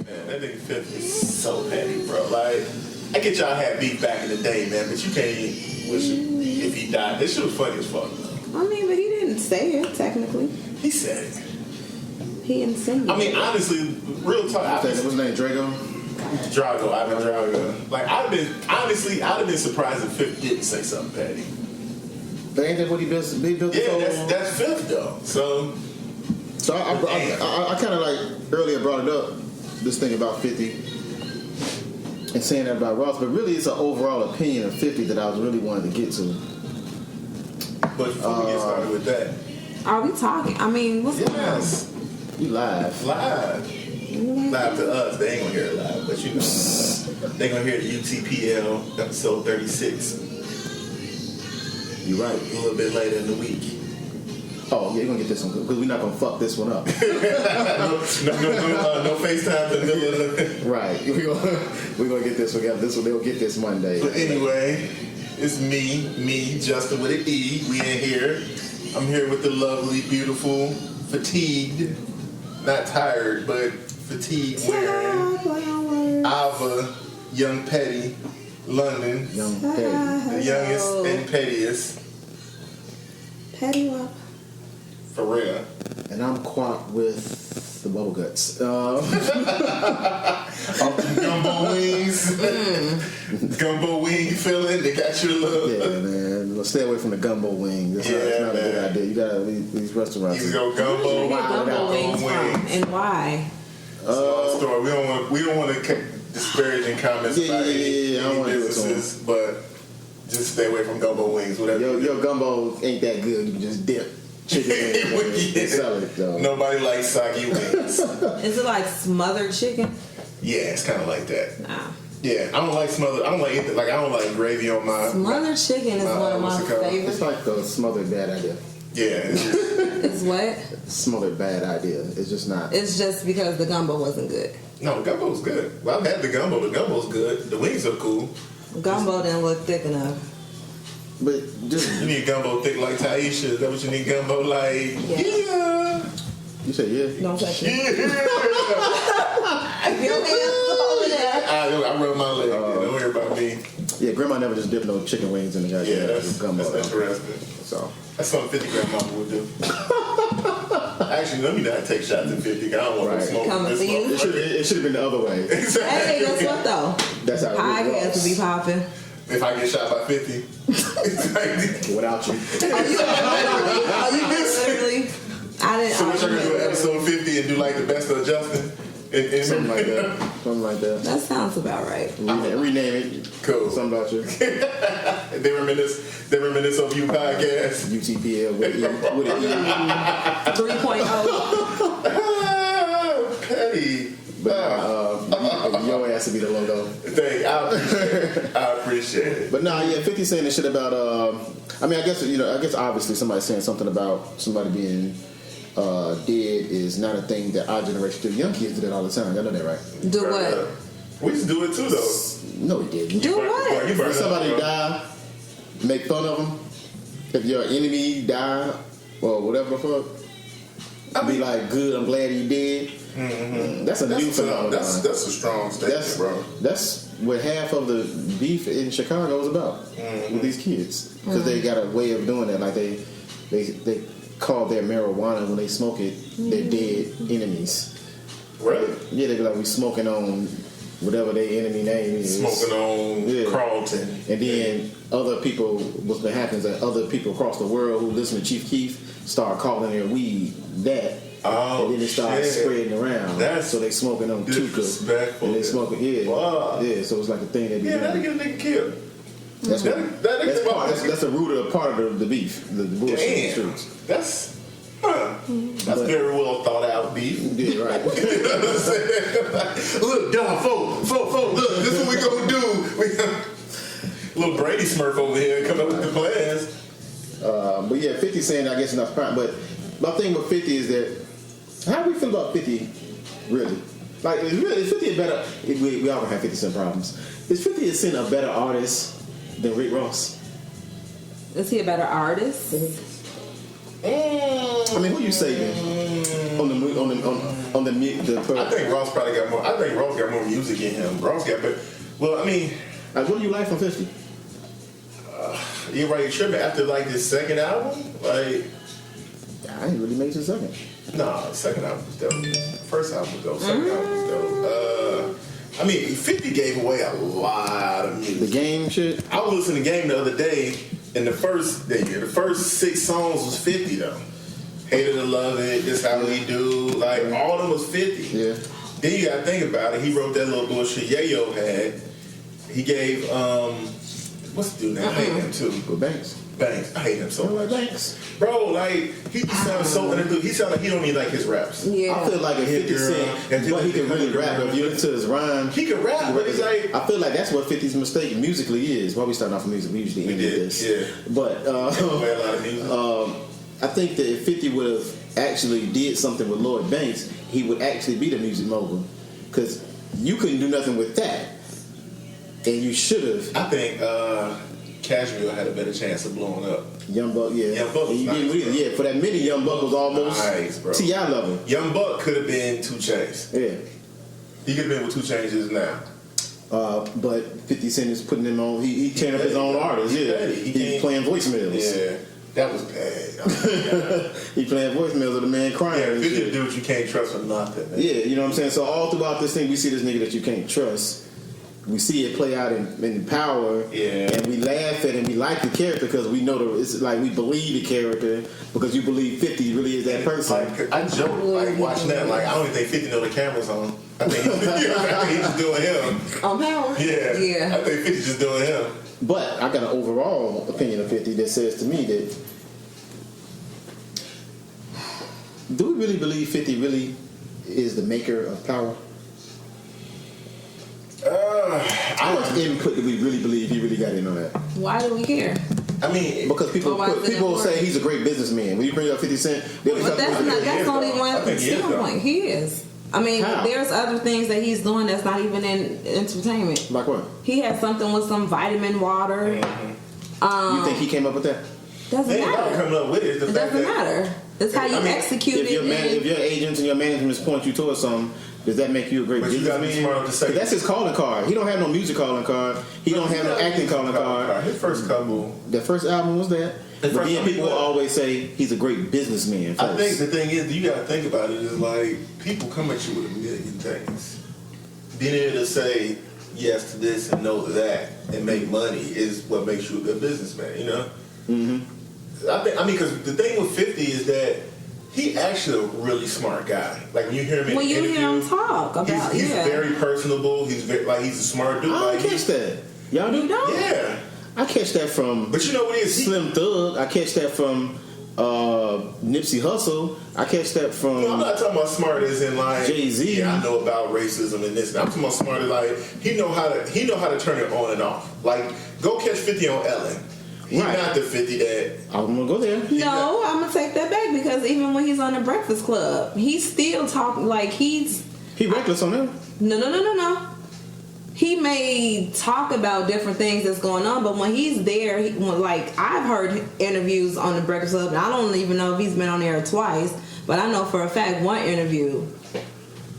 Man, that nigga 50 is so petty, bro. Like, I get y'all had beef back in the day, man, but you can't wish him if he died. This shit was funny as fuck, though. I mean, but he didn't say it, technically. He said it. He insinuated. I mean, honestly, real talk. What's his name, Drago? Drago, Ivan Drago. Like, I'd have been surprised if 50 didn't say something petty. But ain't that what he built? Yeah, that's 50 though. So I kind of like earlier brought it up, this thing about 50 and saying that about Ross, but really it's an overall opinion of 50 that I was really wanting to get to. But before we get started with that, are we talking? I mean, what's going on? yes, You live. live to us. They ain't gonna hear it live, but you know, they gonna hear the UTPL episode 36 You're right. a little bit later in the week. Oh, yeah, you're going to get this one, because we're not going to fuck this one up. no FaceTime to Miller. Right. We're going to get this one. They'll get this Monday. But anyway, it's me, Justen with an E. We in here. I'm here with the lovely, beautiful, fatigued, not tired, but fatigued wearing Ava, Young Petty, London. Young Petty. The youngest and pettiest. Petty Wop. For real. And I'm Kwaku with the bubble guts. Off the gumbo wings. Gumbo wing feeling. They got your little. Yeah, man. Well, stay away from the gumbo wing. That's not a good idea. You got to leave these restaurants. You go gumbo. Where did you get gumbo wings from? And why? Small story. We don't want to disparaging comments about any businesses, but just stay away from gumbo wings. Whatever. Your gumbo ain't that good. You can just dip chicken wings and sell it. So. Nobody likes soggy wings. Is it like smothered chicken? Yeah, it's kind of like that. Nah. Yeah, I don't like smothered. I don't like anything. Like I don't like gravy on my. Smothered chicken is one of my favorites. It's like a smothered bad idea. Yeah. It's what? Smothered bad idea. It's just not. It's just because the gumbo wasn't good. No, gumbo's good. Well, I've had the gumbo. The gumbo's good. The wings are cool. Gumbo didn't look thick enough. But just you need gumbo thick like Taisha. Is that what you need gumbo like? Yeah. You say yeah? Don't touch it. Yeah. Your hands over there. I rub my leg. Don't worry about me. Yeah, Grandma never just dipped no chicken wings in the goddamn gumbo. That's interesting. So that's something 50 grandma would do. Actually, let me not take shots at 50. I don't want to smoke. It should have been the other way. Exactly. Hey, guess what though? That's how it really podcast to be popping. If I get shot by 50. Without you. Are you literally? I didn't. So what you're gonna do episode 50 and do like the best of Justen? Something like that. Something like that. That sounds about right. Rename it. Cool. Something about you. They reminisce of you podcast. UTPL with an E. 3.0. Petty. But your ass to be the logo. I appreciate it. But nah, yeah, 50 saying this shit about. I mean, I guess obviously somebody saying something about somebody being dead is not a thing that our generation do. Young kids do that all the time. Y'all know that, right? Do what? We used to do it too, though. No, we didn't. Do what? If somebody die, make fun of them. If your enemy die or whatever the fuck, be like, good, I'm glad he did. Mm-hmm. That's a new phenomenon. That's a strong statement, bro. That's what half of the beef in Chicago is about with these kids, because they got a way of doing that. Like they call their marijuana when they smoke it their dead enemies. Right? Yeah, they be like, we smoking on whatever their enemy name is. Smoking on Carlton. And then other people, what's been happening is that other people across the world who listen to Chief Keef start calling their weed that. Oh, and then it starts spreading around. So they smoking on Tuka. And they smoking, Wow. Yeah, so it's like a thing they be doing. That'll get a nigga killed. That's a part of the beef, the bullshit in the streets. That's very well thought out beef. Yeah, right. You know what I'm saying? Look, dog, folk, look, this is what we gonna do. Little Brady Smurf over here coming up with the plans. But yeah, 50 saying I guess enough crime. But my thing with 50 is that how do we feel about 50 really? Like is 50 a better we all have 50 Cent problems. Is 50 Cent a better artist than Rick Ross? Is he a better artist? I mean, who you saving on the I think Ross probably got more. I think Ross got more music in him. Ross got, but well, I mean, like, what do you like from 50? you're right. You're tripping after like this second album, like. I ain't really made the second. Nah, the second album was dope. First album was dope. Second album was dope. I mean, 50 gave away a lot of music. The Game shit. I was listening to Game the other day, and the first 6 songs was 50 though. Hate It or Love It, This How We Do, like all of them was 50. Yeah. Then you gotta think about it. He wrote that little bullshit Yayo had. He gave what's the dude name? I hate him too. With Banks. Banks. I hate him so much. Banks. Bro, like he just sounds so unenthused. He sounds like he don't even like his raps. Yeah. I feel like a 50 Cent, but he can really rap. If you listen to his rhyme, He can rap, but it's like I feel like that's what 50's mistake musically is. Why we starting off with music? We usually end with this. Yeah. But play a lot of music. I think that if 50 would have actually did something with Lloyd Banks, he would actually be the music mogul. Because you couldn't do nothing with that. And you should have. I think Casual had a better chance of blowing up. Young Buck, yeah. Young Buck was And you nice, didn't really, bro. yeah, for that minute, Young Buck was almost Nice, bro. T.I. level. Young Buck could have been 2 Chainz. Yeah. He could have been with 2 Chainz is now. But 50 Cent is putting him on. He turned up his own artist. Yeah, he's playing voicemails. Yeah, that was bad. Oh, He playing voicemails of the man crying. yeah, and 50 shit. dudes you can't trust for nothing. Man. Yeah, you know what I'm saying. So all throughout this thing, we see this nigga that you can't trust. We see it play out in Power, Yeah. and we laugh at it and we like the character because we know it's like we believe the character because you believe 50 really is that person. Like, I joke, like watching that, like I don't even think 50 know the camera's on. I think he's just doing him. On Power? Yeah, Yeah. I think 50 just doing him. But I got an overall opinion of 50 that says to me that do we really believe 50 really is the maker of Power? How much input do we really believe he really got in on that? Why do we care? I mean, Because people Well, why is it people will say important? he's a great businessman. When you bring up 50 Cent, they'll be But talking that's about not. the- That's is, only though. I one think he is, standpoint. He is. I mean, How? there's other things that he's doing that's not even in entertainment. Like what? He has something with some vitamin water. You think he came up with that? Doesn't they ain't about matter. coming up with it. It's the It fact doesn't that matter. It's how you I mean, execute If it. if your agents and your management point you towards something, does that make you a great But you gotta be businessman? smart enough to say- 'Cause that's his calling card. He don't have no music calling card. He don't have no acting calling card. His first couple. The first album was that. The But first then one he people will was- always say he's a great businessman first. I think the thing is, you gotta think about it. Is like people come at you with a million things. Being able to say yes to this and no to that and make money is what makes you a good businessman. You know. Mm-hmm. I mean, because the thing with 50 is that he actually a really smart guy. Like when you hear him in when you interviews, hear him talk about, he's very personable. He's he's a smart dude. I don't Like, catch that. Y'all do? You don't? yeah, I catch that from but you know what it is? Slim Thug. I catch that from Nipsey Hussle. I catch that from. I'm not talking about smart as in like Jay-Z. Yeah, I know about racism and this. I'm talking about smart as like he know how to turn it on and off. Like go catch 50 on Ellen. He's Right. not the 50 that. I'm gonna go there. No, I'm gonna take that back because even when he's on the Breakfast Club, he's still talking like he's He reckless on that. no. He may talk about different things that's going on, but when he's there, like I've heard interviews on the Breakfast Club, and I don't even know if he's been on there twice, but I know for a fact one interview,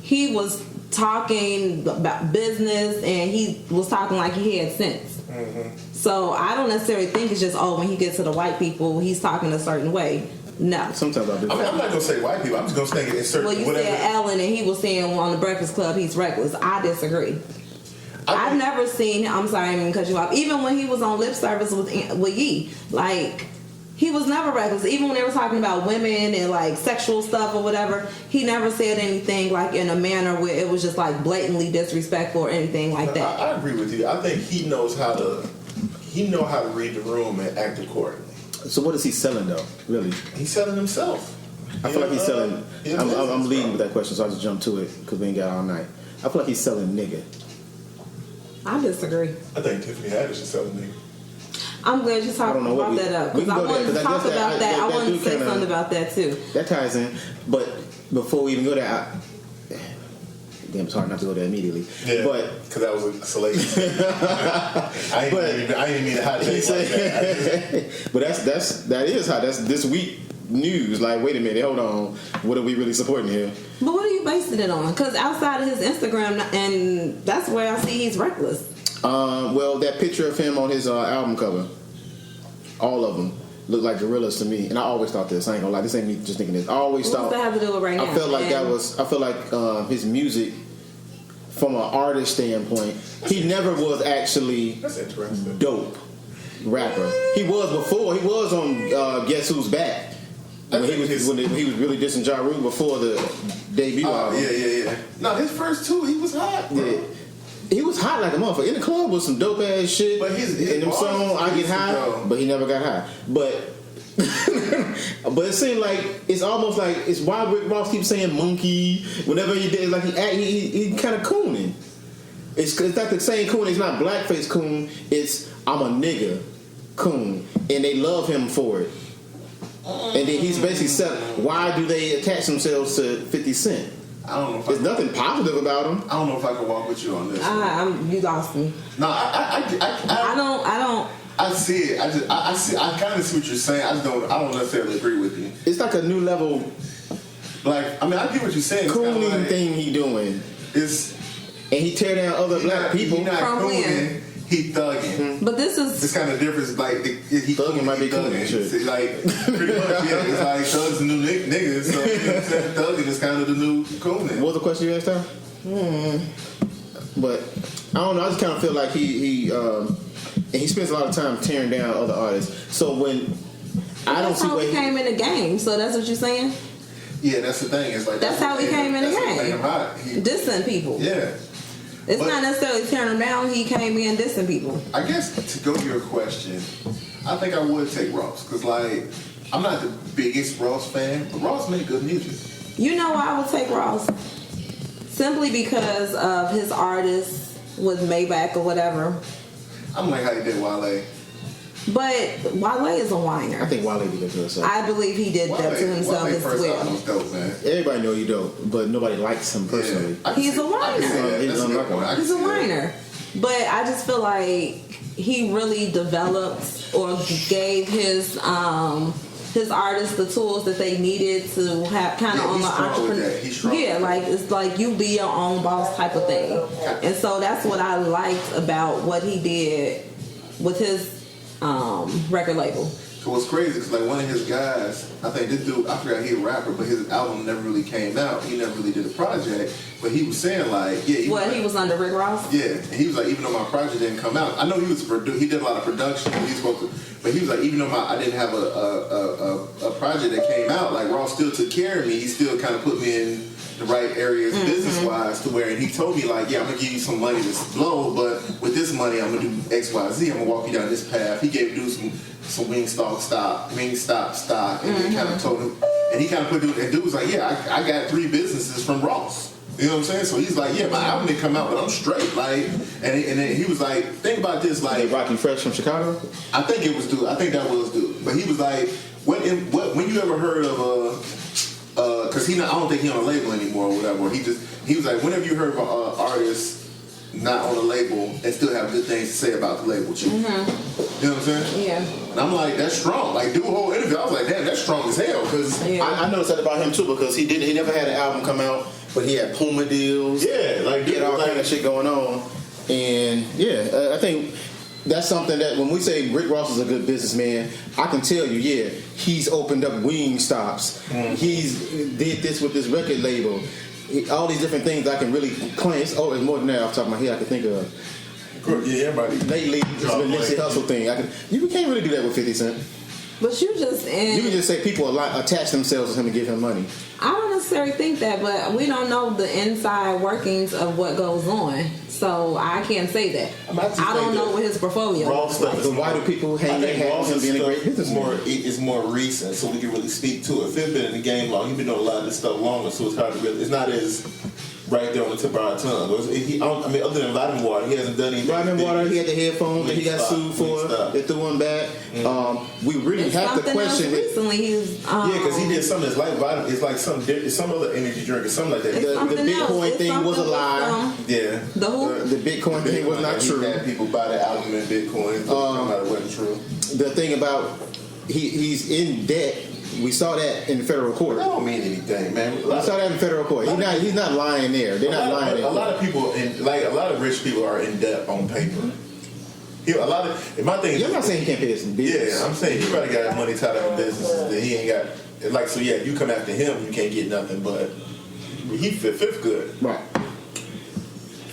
he was talking about business and he was talking like he had sense. Mm-hmm. So I don't necessarily think it's just when he gets to the white people, he's talking a certain way. No. Sometimes I do. I mean, I'm not gonna say white people. I'm just gonna say in certain Well, you whatever. said Ellen, and he was saying on the Breakfast Club he's reckless. I disagree. I've never seen. I'm sorry, I didn't mean to cut you off. Even when he was on lip service with Yee, like he was never reckless. Even when they were talking about women and like sexual stuff or whatever, he never said anything like in a manner where it was just like blatantly disrespectful or anything like that. I agree with you. I think he knows how to read the room and act accordingly. So what is he selling though? Really? He's selling himself. I feel like he's selling. he's a I'm business, leading bro. with that question, so I just jump to it because we ain't got all night. I feel like he's selling nigga. I disagree. I think Tiffany Haddish is selling nigga. I'm glad you talked know what about that up we because can I go there, wanted to 'cause I talk guess about that. I that wanted do to say kinda- something about that too. That ties in. But before we even go there, damn, it's hard not to go there immediately. Yeah, But because that was a salacious. I didn't mean to hot he take like that. said, but that is hot. That's this week. news. Like, wait a minute, hold on, what are we really supporting here? But what are you basing it on? Because outside of his Instagram, and that's where I see he's reckless. Well, that picture of him on his album cover, all of them look like gorillas to me, and I always thought this. I ain't gonna lie, this ain't me just thinking this. I always thought. What does that have to do with right now? I felt like I feel like his music, from an artist standpoint, he never was actually That's interesting. dope rapper. He was before. He was on Guess Who's Back. When he was really dissing Ja Rule before the debut album. Yeah. No, his first two, he was hot, bro. Yeah. He was hot like a motherfucker. In the club with some dope ass shit. But his in them bars songs, I Get High, though. but he never got high. But but it seemed like it's almost like it's why Rick Ross keeps saying monkey whenever he did. Like he kind of cooning. It's not the same coon. It's not blackface coon. It's I'm a nigga coon, and they love him for it. And then he's basically said, why do they attach themselves to 50 Cent? I don't know if There's nothing positive about him. I don't know if I can walk with you on this. You lost me. No, I don't. I see it. I kind of see what you're saying. I don't necessarily agree with you. It's like a new level Like, I mean, I get what you're saying. It's kinda cooning like, thing he doing. It's And he tear down other black people. He not From cooning. when? He thugging. But this is. It's kind of different. Like he Thugging might be thugging. cooning, shit. Like pretty much, yeah. It's like thugs the new niggas. So you know what I'm saying? Thugging is kind of the new cooning. What was the question you asked her? But I don't know. I just kind of feel like he spends a lot of time tearing down other artists. So when I don't That's see how where he came in the game. So that's what you're saying. Yeah, that's the thing. It's like That's how he came in the that's what made game. him hot. Dissing people. Yeah. It's But- not necessarily tearing them down. He came in dissing people. I guess to go to your question, I think I would take Ross because like I'm not the biggest Ross fan, but Ross made good music. You know why I would take Ross? Simply because of his artist with Maybach or whatever. I'm like how you did Wale. But Wale is a whiner. I think Wale did that to himself. I believe he did that to himself Wale as first album well. was dope, man. Everybody know he dope, but nobody likes him personally. Yeah. I can He's see- a I can see whiner. that. That's a good point. I can He's a see that. whiner. But I just feel like he really developed or gave his artists the tools that they needed to have kind of Yeah, on he's the strong with entrepreneur. that. He's strong Yeah, with like it's like you be your own boss type of thing. And so that's what I liked about what he did with his record label. So what's crazy because like one of his guys, I think this dude, I forgot he a rapper, but his album never really came out. He never really did a project, but he was saying like, yeah, He was under Rick Ross? Yeah, and he was like, even though my project didn't come out, I know he did a lot of production. He was supposed to, but he was like, even though I didn't have a project that came out, like Ross still took care of me. He still kind of put me in the right areas business wise to where, and he told me like, yeah, I'm gonna give you some money to blow, but with this money, I'm gonna do X, Y, Z. I'm gonna walk you down this path. He gave dude some wingstop, stop, and then kind of told him, and he kind of put dude, and dude was like, yeah, I got 3 businesses from Ross. You know what I'm saying? So he's like, yeah, my album didn't come out, but I'm straight. Like, and then he was like, think about this, like, Hey, Rocky Fresh from Chicago? I think it was dude. I think that was dude. But he was like, when you ever heard of because I don't think he on a label anymore or whatever. Or he was like, whenever you heard of an artist not on a label and still have good things to say about the label, you know what I'm saying? Yeah. And I'm like, that's strong. Like, do a whole interview. I was like, damn, that's strong as hell. Because I noticed that about him too because he never had an album come out, but he had Puma deals. yeah, like He had all kind of shit going on, and yeah, I think that's something that when we say Rick Ross is a good businessman, I can tell you, yeah, he's opened up wing stops. He's did this with this record label. All these different things I can really claim. It's more than that off the top of my head I can think of. Yeah, everybody. Lately, it's been Nipsey Hussle thing. You can't really do that with 50 Cent. But you You can just say people attach themselves to him and give him money. I don't necessarily think that, but we don't know the inside workings of what goes on. So I can't say that. I don't know what his portfolio Ross is like. stuff So why do people hang their hat on him being a great businessman? It's more recent, so we can really speak to it. Phil been in the game long. He's been doing a lot of this stuff longer, so it's hard to really. It's not as right there on the tip of our tongue. Other than Vitamin Water, he hasn't done anything. Vitamin Water, he had the headphones that he got sued for. They threw him back. We really It's have to something question else it. recently. He's because he did something that's like vitamin. It's like some other energy drink or something like that. It's The something Bitcoin else. thing was a lie. Yeah. The who? The Bitcoin thing was not He true. had people buy the album in Bitcoin. It wasn't true. The thing about he's in debt We saw that in federal court. That don't mean anything, man. We saw that in federal court. He's not lying there. They're not lying. A lot of people, a lot of rich people are in debt on paper. My thing is, I'm not saying he can't pay his bills. Yeah, I'm saying he probably got money tied up in businesses that he ain't got. Like, so yeah, you come after him, you can't get nothing, but he fifth good. Right.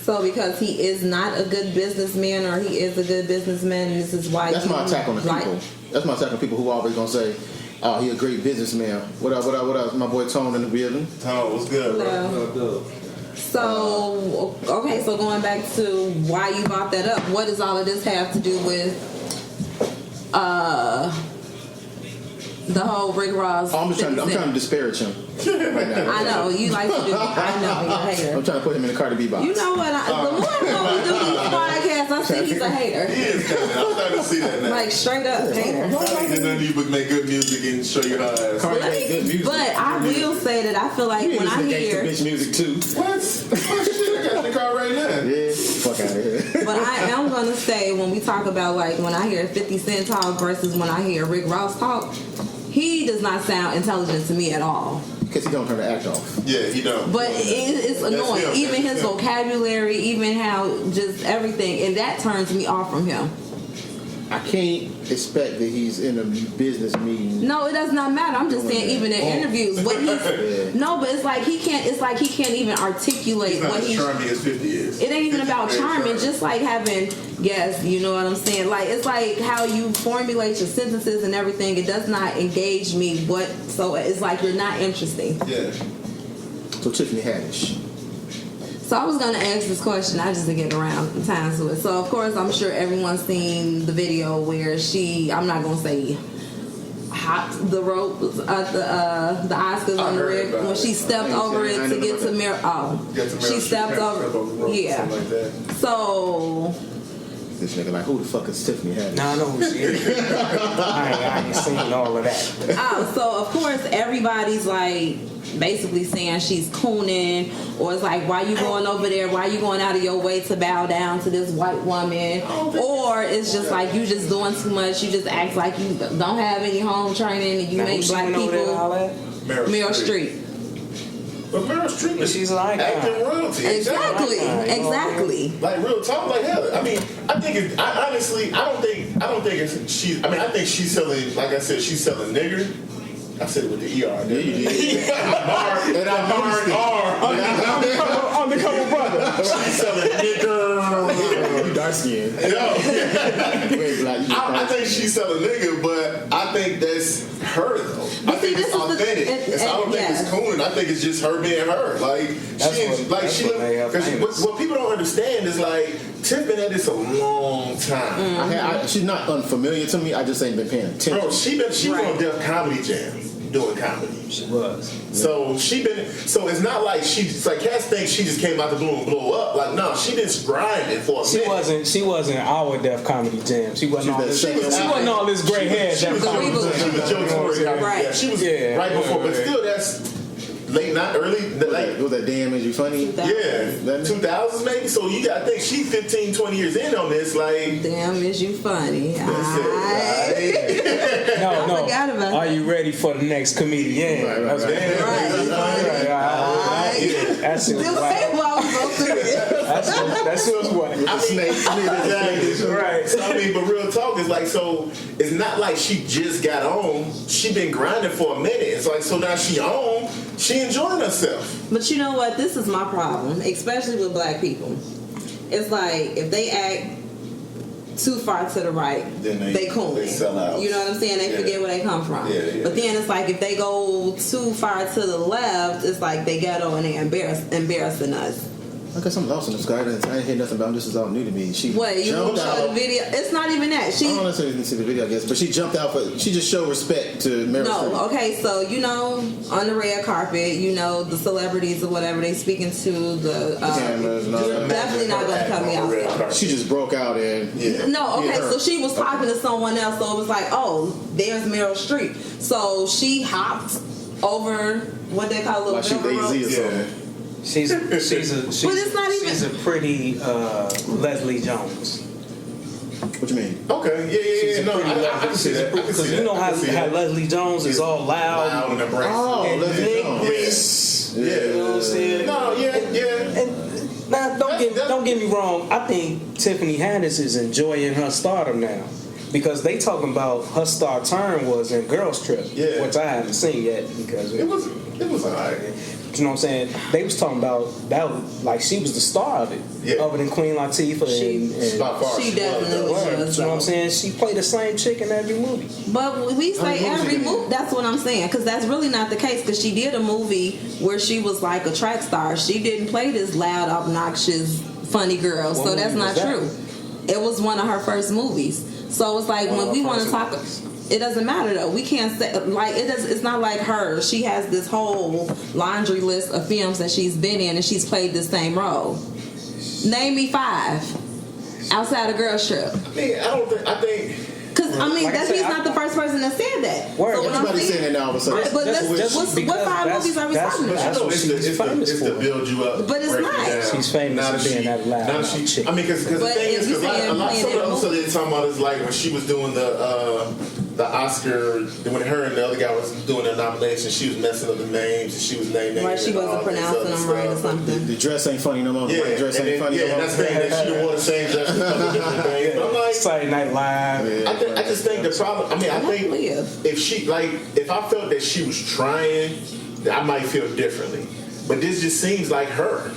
So because he is not a good businessman or he is a good businessman, this is why That's my attack on the people. That's my attack on people who always gonna say, "Oh, he a great businessman." What up? My boy Tone in the building. Tone, what's good, bro? Hello. So okay, so going back to why you brought that up, what does all of this have to do with the whole Rick Ross? I'm trying to disparage him right now. I know you like to do. I know you're a hater. I'm trying to put him in the Cardi B box. You know what? The more we do these podcasts, I see he's a hater. He is kind of. I'm starting to see that now. Like straight up hater. I think that none of you would make good music and show your ass. Cardi make good music. But I will say that I feel like when I hear bitch music too. What? Shit, I got the car right now. Yeah, fuck out of here. But I am gonna say when we talk about like when I hear 50 Cent talk versus when I hear Rick Ross talk, he does not sound intelligent to me at all. Because he don't turn the act off. Yeah, he don't. But it's annoying. him. Even That's his him. vocabulary, even how just everything, and that turns me off from him. I can't expect that he's in a business meeting. No, it does not matter. I'm just saying, even in interviews, what he's no, but it's like he can't. It's like he can't even articulate He's not what as he's. charming as 50 is. It ain't even 50 about very charming. Just like having, yes, you know what I'm saying. Like it's like how you formulate your sentences and everything. It does not engage me. So it's like you're not interesting. Yeah. So Tiffany Haddish. So I was gonna ask this question. I just didn't get around time to it. So of course I'm sure everyone's seen the video where she. I'm not gonna say hopped the rope at the Oscars on the rig when she stepped over it to get to Meryl. Oh, she stepped over. Yeah. Like that. So. This nigga like, who the fuck is Tiffany Haddish? Nah, I know who she is. I ain't seen all of that. So of course everybody's like basically saying she's cooning, or it's like, why you going over there? Why you going out of your way to bow down to this white woman? Or it's just like you just doing too much. You just act like you don't have any home training and you Now, make who she black went over there and all people. that? Meryl Streep. But Meryl Streep is She's like acting royalty. Exactly. Like real talk, like hell. I mean, I think it. I honestly, I don't think it's she. I mean, I think she's selling. Like I said, she's selling nigger. I said it with the ER. Yeah, you did. Undercover brother. She's selling nigger. You dark skinned. Yo. I think she's selling nigger, but I think that's her though. I think it's authentic. I don't think it's cooning. I think it's just her being her. Like what people don't understand is like Tiff been at this a long time. She's not unfamiliar to me. I just ain't been paying attention. Bro, she was on Def Comedy Jam doing comedy. She was. So it's not like she's like cats think she just came out the blue and blew up. Like no, she been grinding for a minute. She wasn't our Def Comedy Jam. She wasn't all this. She wasn't wasn't all this gray hair. She was Joe Torre. Right. She was right before, but still that's late, not early. Was that Damn Is You Funny? Yeah, 2000s maybe. So you got to think she's 15, 20 years in on this. Like, Damn, is you funny? That's it. No. I forgot about Are you ready for the next comedian? Right. That's it. Still say while we go through it. That's what. I mean, right. So I mean, but real talk is like, so it's not like she just got on. She been grinding for a minute. It's like, so now she on. She enjoying herself. But you know what? This is my problem, especially with black people. It's like if they act too far to the right, then they cool. They sell out. You know what I'm saying? They forget where they come from. Yeah. But then it's like if they go too far to the left, it's like they ghetto and they embarrassing us. I got something else in the sky. I didn't hear nothing about. This is all new to me. She What, you jumped gonna show out. the video? It's not even that. I don't necessarily didn't see the video, I guess, but she jumped out she just showed respect to Meryl Streep. No, okay, so on the red carpet, the celebrities or whatever, they speaking to the cameras and all you're that. definitely not gonna cut me out. She just broke out and No, okay, so she was talking to someone else, so it was like, oh, there's Meryl Streep. So she hopped over what they call a little like she velvet rope. lazy or something. She's it's not even- she's a pretty Leslie Jones. What you mean? Okay, yeah. No, I can see that. I can see Because that. you know I can see how that. Leslie Jones is all loud. and abrasive. Oh, and Leslie big Jones. wrists. Yeah. You know what I'm saying? No, yeah. And now, don't get me wrong. I think Tiffany Haddish is enjoying her stardom now, because they talking about her star turn was in Girls Trip, which I haven't seen yet because It was alright. you know what I'm saying? They was talking about that, like she was the star of it, other than Queen Latifah. She definitely was. You know what I'm saying? She played the same chick in every movie. But we say every movie. That's what I'm saying, because that's really not the case. Because she did a movie where she was like a track star. She didn't play this loud, obnoxious, funny girl. What so that's movie not was that? true. It was one of her first movies. So it's like when we want to talk. It doesn't matter though. We can't say like it does. It's not like her. She has this whole laundry list of films that she's been in, and she's played the same role. Name me 5 outside of Girls Trip. I think. Because I mean, Like I said, he's not the first person that said that. Word. So what I'm Everybody's saying saying- that now all of a sudden. But That's what 5 movies are we talking But about? you know, what she's famous it's to for. build you up. But it's break you not. down. She's famous Now for being that loud now mouth chick. I mean, because the But thing if is, you because say a lot playing some of in the a also movie- they're talking about is like when she was doing the Oscar, when her and the other guy was doing their nomination, she was messing up the names and she was naming Right, she wasn't pronouncing them right or something. The dress ain't funny no more. Yeah, The dress and ain't then, funny no more. that's the thing that she didn't want to change that because of different things. But I'm like, Saturday Night Live. I just think the problem. I mean, I think if I felt that she was trying, I might feel differently. But this just seems like her.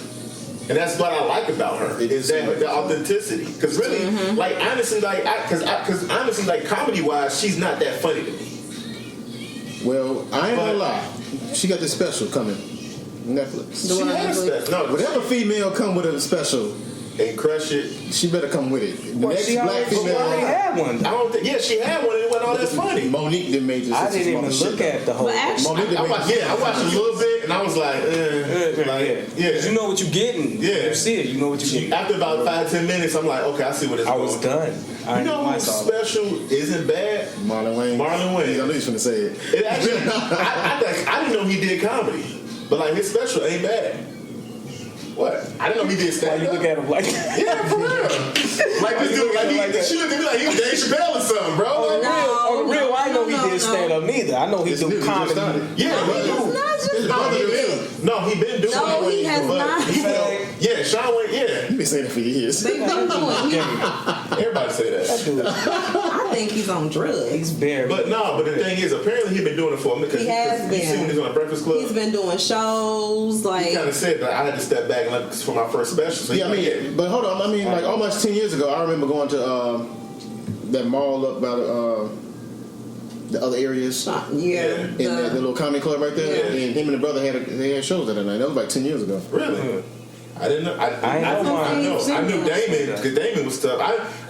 And that's what I like about her. Is that the authenticity? Because really, like honestly, because honestly, like comedy wise, she's not that funny to me. Well, I ain't gonna lie. She got this special coming. Netflix. She has that. No, Whatever female come with a special, and crush it. she better come with it. The Well, next she black already female. had one. I don't think. Yeah, she had one, and it wasn't all that funny. Monique didn't make this. I didn't even look at the whole. But actually, Monique didn't I make watched, this. I watched a little bit, and I was like, Cause you know what you're getting. Yeah. You see it. You know what you're getting. After about 5-10 minutes, I'm like, okay, I see what it's I going. was done. You know who's special isn't bad? Marlon Wayne. Marlon Wayne. I knew he was gonna say it. It actually, I didn't know he did comedy, but like his special ain't bad. What? I didn't know he did Why stand you up. look at him like Yeah, for real. Like this dude, she looked at me like he was Dave Chappelle or something, bro. Like, on the real, I know he did stand up neither. I know he It's do new, he just comedy. started. yeah, No, he he do. has not just- No, he been doing No, it. he has but not. he felt- yeah, Sean Wayne, yeah. You've been saying it for years. They've been doing. Everybody say that. Dude, I think he's on drugs. he's very. But the thing is, apparently he been doing it for a minute. He has You see been. when he's on the Breakfast Club, He's been doing shows he kind like. of said that I had to step back and look for my first special. So Yeah, I he's like, mean, but hold on. I mean, like almost 10 years ago, I remember going to that mall up by the other areas. Yeah. In the little comedy club right there, and him and the brother had shows that night. That was like 10 years ago. Really? I didn't know. I knew Yeah. Damon because Damon was tough.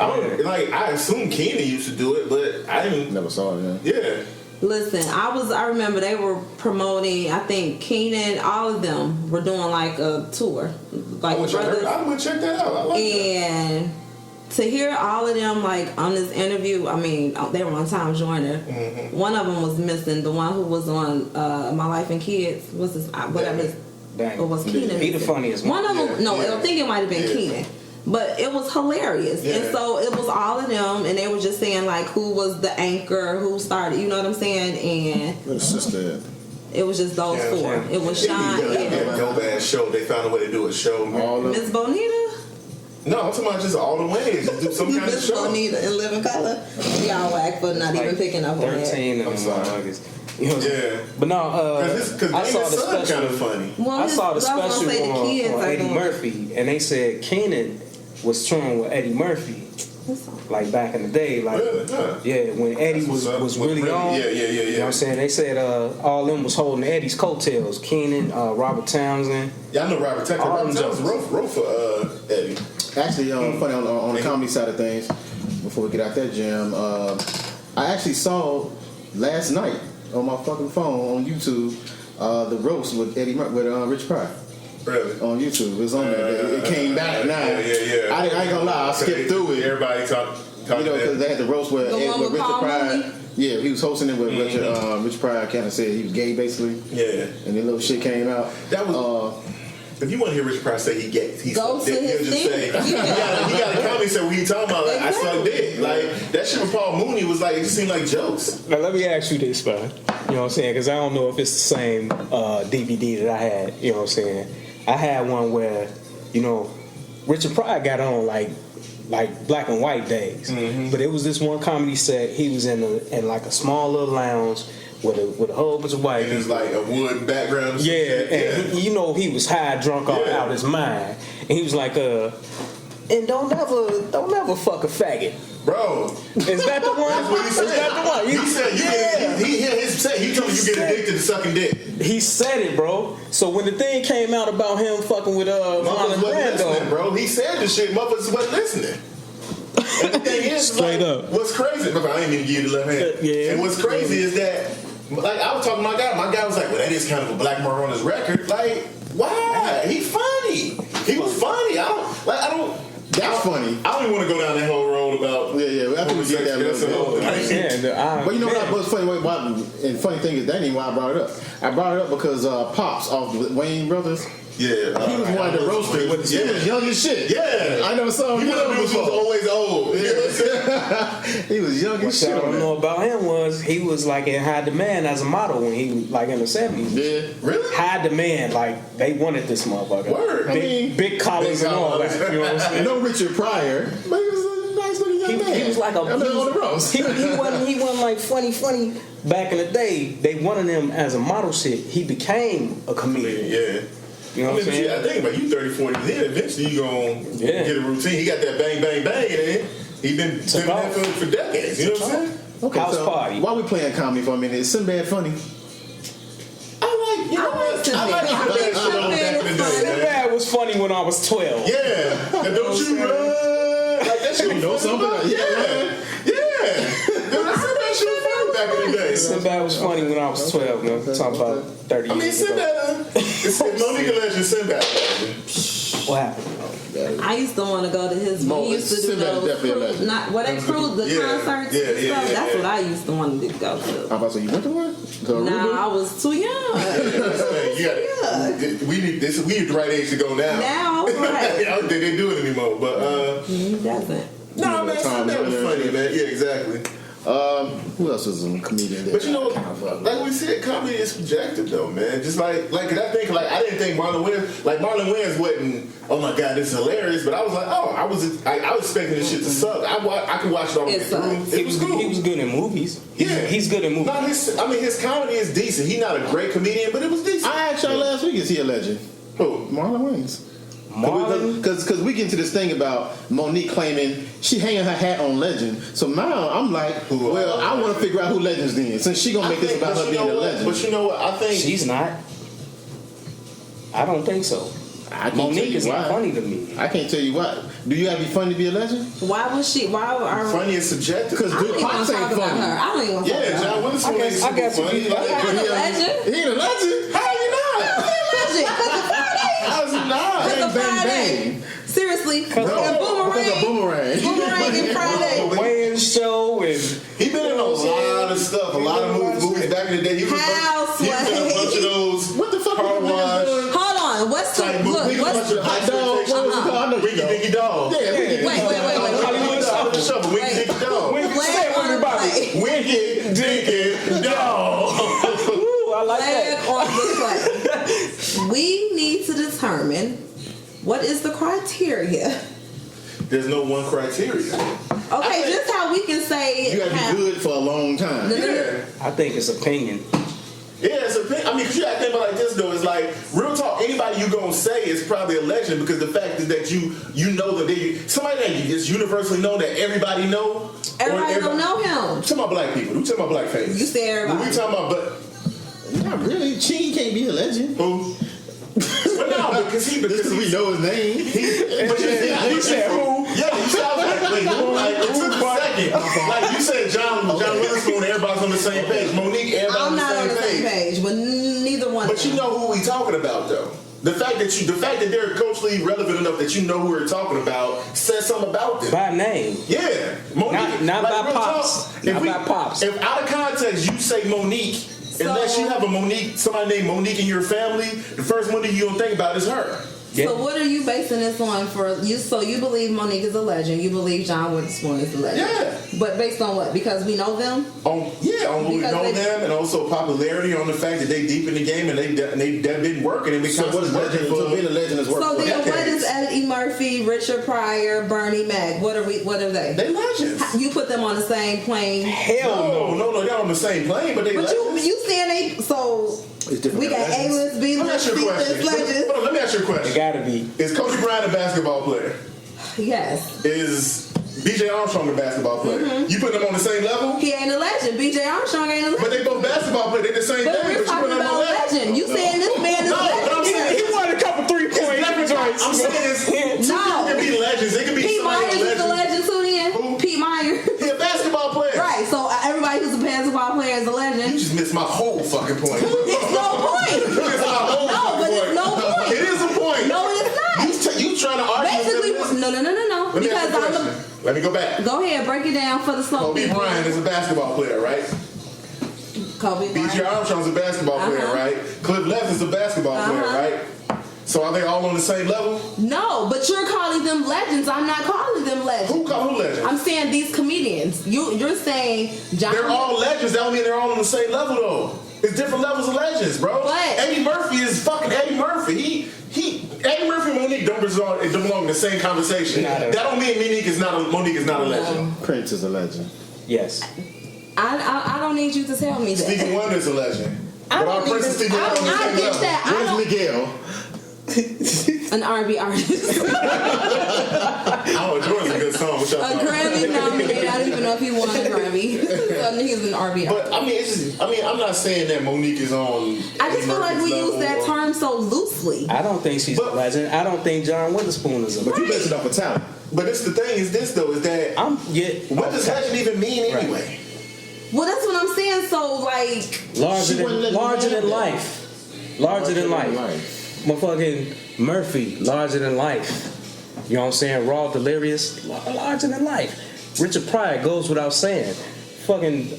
I don't like. I assume Keenan used to do it, but I didn't. Never saw it. Yeah. Listen, I remember they were promoting. I think Keenan, all of them were doing like a tour, like I would check that out. I like that. and to hear all of them like on this interview, I mean, they were on Tom Joyner. Mm-hmm. One of them was missing. The one who was on My Life and Kids. What's his? Whatever. Dang. Or was Keenan? He the funniest One of them. No, Yeah. I think it might have been Keenan. But it was hilarious. Yeah. And so it was all of them, and they were just saying like who was the anchor, who started, you know what I'm saying? And What is sister? it was just those four. It was Sean, Yeah, dope ass show. They found a way to do a show. All of Miss Bonita, No, I'm talking about just all the ways. Just do some kind of Miss show. Bonita in Living Color. Y'all whack for not even picking up on that. 13 and I'm sorry. motherfuckers. You know what I'm saying? Yeah. But no, Because I saw the Damon's son special. kind of funny. Well, I saw the I was gonna special say the kids on are Eddie doing- Murphy, and they said Kenan was touring with Eddie Murphy, like back in the day, like Really? Huh. yeah, when Eddie That's was what's up. was With really really- on. yeah. You know what I'm saying? They said all them was holding Eddie's coattails. Kenan, Robert Townsend. Yeah, I know Robert Tucker. All Robert them Tucker wrote for Eddie. Actually, funny on the comedy side of things. Before we get out that jam, I actually saw last night on my fucking phone on YouTube the roast with Rich Pryor. Really? On YouTube, it was on there. It came back now. Yeah. I ain't gonna lie, I skipped through it. Everybody talk You know, because they had the roast where, The one with Richard Paul Pryor. Mooney? Yeah, he was hosting it with Rich Pryor kind of said he was gay basically, Yeah. and then little shit came out. That was. If you want to hear Richard Pryor say he's Go to dick, he'll his just say dick. he got a comedy say what he talking about. Like, Exactly. I suck dick. Like that shit with Paul Mooney was like it just seemed like jokes. Now let me ask you this, man. You know what I'm saying? Because I don't know if it's the same DVD that I had. You know what I'm saying? I had one where, you know, Richard Pryor got on like black and white days, but it was this one comedy set. He was in like a small little lounge with a whole bunch of white And it's people. like a wood background. Or And he, you know, he was high, drunk, out his mind, and he was like, and don't ever fuck a faggot. Bro, is that the one? That's what he said. Is that the one? He said he told me you get addicted to sucking dick. He said it, bro. So when the thing came out about him fucking with Motherfuckers wasn't listening, bro. He said the shit. Motherfuckers wasn't listening. And the thing is, straight like, up. What's crazy? Look, I ain't even give you the left hand. Yeah. And what's crazy is that, like, I was talking to my guy. My guy was like, "Well, that is kind of a black mark on his record." Like, why? He's funny. He was funny. That's funny. I don't even want to go down that whole road about. I think we get that a little bit. But you know what's funny? And funny thing is, that ain't why I brought it up. I brought it up because Pops off the Wayne Brothers. Yeah, he was one of the roasters. He was young as shit. Yeah, I never saw him. He was always old. He was young as shit. What I don't know about him was he was like in high demand as a model when he was like in the 70s. Yeah, really? High demand, like they wanted this motherfucker. Word. Big collars and all that. You know what I'm saying? No Richard Pryor, but he was a nice looking young man. He was like on the roast. He wasn't like funny. Back in the day, they wanted him as a model shit. He became a comedian. Yeah. You know what I'm saying? I think about you 30, 40, then eventually you gonna get a routine. He got that bang, bang, bang, and he been doing that for decades. You know what I'm saying? Okay, House party. While we playing comedy for a minute, is Sinbad funny? I like Sinbad shit on back in the day. Sinbad was funny when I was 12. Yeah. And don't you run. Like that shit. You know something? Yeah. Sinbad shit was funny back in the day. Sinbad was funny when I was 12. Man. I'm talking about 30 years ago. Sinbad. Monique legend, Sinbad. What happened? I used to want to go to his. We used to do Sinbad those definitely cruise, the concerts and stuff. That's what I used to want to go to. I'm about to say, you went to one? Nah, I was too young. We need the right age to go now. Now, right. I don't think they do it anymore, but He doesn't. no, man, Sinbad was funny, man. Yeah, exactly. Who else is a comedian? But you know, like we said, comedy is subjective, though, man. Just like I didn't think Marlon Wayans wasn't. Oh my God, this is hilarious. But I was like, I was expecting this shit to suck. I could watch it all the way through. It was cool. He was good in movies. Yeah, he's good in movies. No, his comedy is decent. He's not a great comedian, but it was decent. I asked y'all last week, is he a legend? Who? Marlon Wayans. Marlon? Because we get into this thing about Monique claiming she hanging her hat on Legend. So now I'm like, I want to figure out who Legend's then, since she gonna make this about her being a legend. But you know what? I think she's not. I don't think so. Monique is not funny to me. I can't tell you why. Do you have to be funny to be a legend? Why was she? Why are funny is subjective? Because Big Pops ain't funny. I don't even want to talk about her. John Witherspoon is I guess funny. He's a legend. He ain't a legend. How you not? He's a legend. How's he not? Bang, bang, bang. Seriously, Because of Boomerang. Boomerang and Friday. The Wayans show and he been in a lot of stuff, a lot of movies back in the day. He was in a bunch of those. What the fuck? Car wash. Hold on, what's the look? Hot dog. Winky Dinky Dog. Yeah, Wait. Hollywood Shuffle. Winky Dinky Dog. say everybody. Winky Dinky Dog. Ooh, I like that. On the play. We need to determine what is the criteria. There's no one criteria. Okay, just how we can say you gotta be good for a long time. Yeah. I think it's opinion. Yeah, it's opinion. I mean, cause you gotta think about it like this though. It's like real talk. Anybody you gonna say is probably a legend because the fact is that you know that somebody that is universally known that everybody know. Everybody don't know him. We talking about black people. We talking about black faces. You say everybody. When we talking about Not really. Chingy can't be a legend. who? But no, because we know his name. He said who? Yeah, you sound like wait, who? Like it took a second. Like you said, John Witherspoon. Everybody's on the same page. Monique, everybody's I'm not on the same page. page, but neither one. But you know who we talking about though. The fact that they're culturally relevant enough that you know who we're talking about says something about them. By name. Yeah, Monique. Not like, by real pops. Talk, Not by pops. If out of context you say Monique, unless you have a Monique, somebody named Monique in your family, the first Monique you don't think about is her. So what are you basing this on for? So you believe Monique is a legend. You believe John Witherspoon is a legend. Yeah. But based on what? Because we know them? On what we know them, and also popularity on the fact that they deep in the game and they've been working and become So what is legend? So being a legend is working. So for then decades. what is Eddie Murphy, Richard Pryor, Bernie Mac? What are they? They legends. You put them on the same plane. Hell No, they're not on the same plane, but they But legends. you saying they so It's different we got legends. A-list, B-list, Let me ask you a C-list question. legends. Hold on, let me ask you a It question. gotta be. Is Kobe Bryant a basketball player? Yes. Is B.J. Armstrong a basketball player? You put them on the same level? He ain't a legend. B.J. Armstrong ain't a legend. But they both basketball players. They're the same But thing. we're But you put talking them on about level. legend. You saying this man is No, a but I'm legend? saying He won a couple 3-point joints. I'm saying it's No. They can be legends. They can be Pete somebody Myers is a legend. legend too then? Who? Pete Myers. He's a basketball player. Right, so everybody who's a basketball player is a You legend. just missed my whole fucking point. It's no point. You missed my whole No, fucking but point. it's no point. It is a point. No, it's not. You trying to argue Basically, with this? no. Let me Because ask you a I'm question. Let me go back. Go ahead, break it down for the slow Kobe people. Bryant is a basketball player, right? Kobe B.J. Bryant. Armstrong's a basketball player, right? Cliff Levins is a basketball player, right? So are they all on the same level? No, but you're calling them legends. I'm not calling them legends. Who legends? I'm saying these comedians. You're saying John. They're all legends. That don't mean they're all on the same level, though. It's different levels of legends, bro. But Eddie Murphy is fucking Eddie Murphy. Eddie Murphy and Monique don't belong in the same conversation. That don't mean Monique is not a legend. Prince is a legend. Yes. I don't need you to tell me that. Stevie Wonder is a legend. I But our don't Prince and even- Stevie Wonder on the I same get level. that. I Where's don't. Miguel? An R&B artist. I don't know. Jordan's a good song. What y'all A talking about? Grammy nominated. I don't even know if he won a Grammy. I think he was an R&B artist. But I mean, I'm not saying that Monique is on. I just feel like we use that level. term so loosely. I don't think she's a legend. I don't think John Witherspoon is a But legend. you based it off of talent. But it's the thing is this though is that what does legend even mean anyway? Well, that's what I'm saying. So, like, larger She wouldn't let than me have that. life. Larger than life. Motherfucking Murphy, larger than life. You know what I'm saying? Raw, delirious, larger than life. Richard Pryor goes without saying. Fucking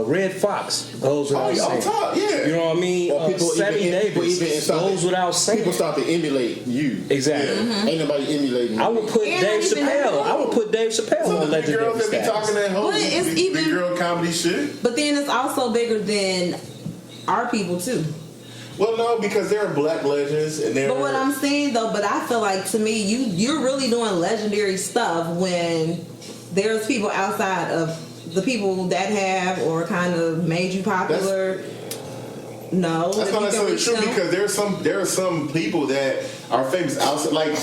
Red Fox goes without saying. Top, yeah. You know what I mean? Or people Sammy even Davis start goes without saying. People start to emulate you. Exactly. Ain't nobody emulating you. I would put And Dave not even Chappelle. that. I would put Dave Chappelle Some on of the big girls legendary that be talking status. that whole But it's big even- girl comedy shit. but then it's also bigger than our people too. Well, no, because there are black legends and there. But what I'm saying though, but I feel like to me, you're really doing legendary stuff when there's people outside of the people that have or kind of made you popular. No, That's if not you can necessarily reach true them. because there are some people that are famous outside. Like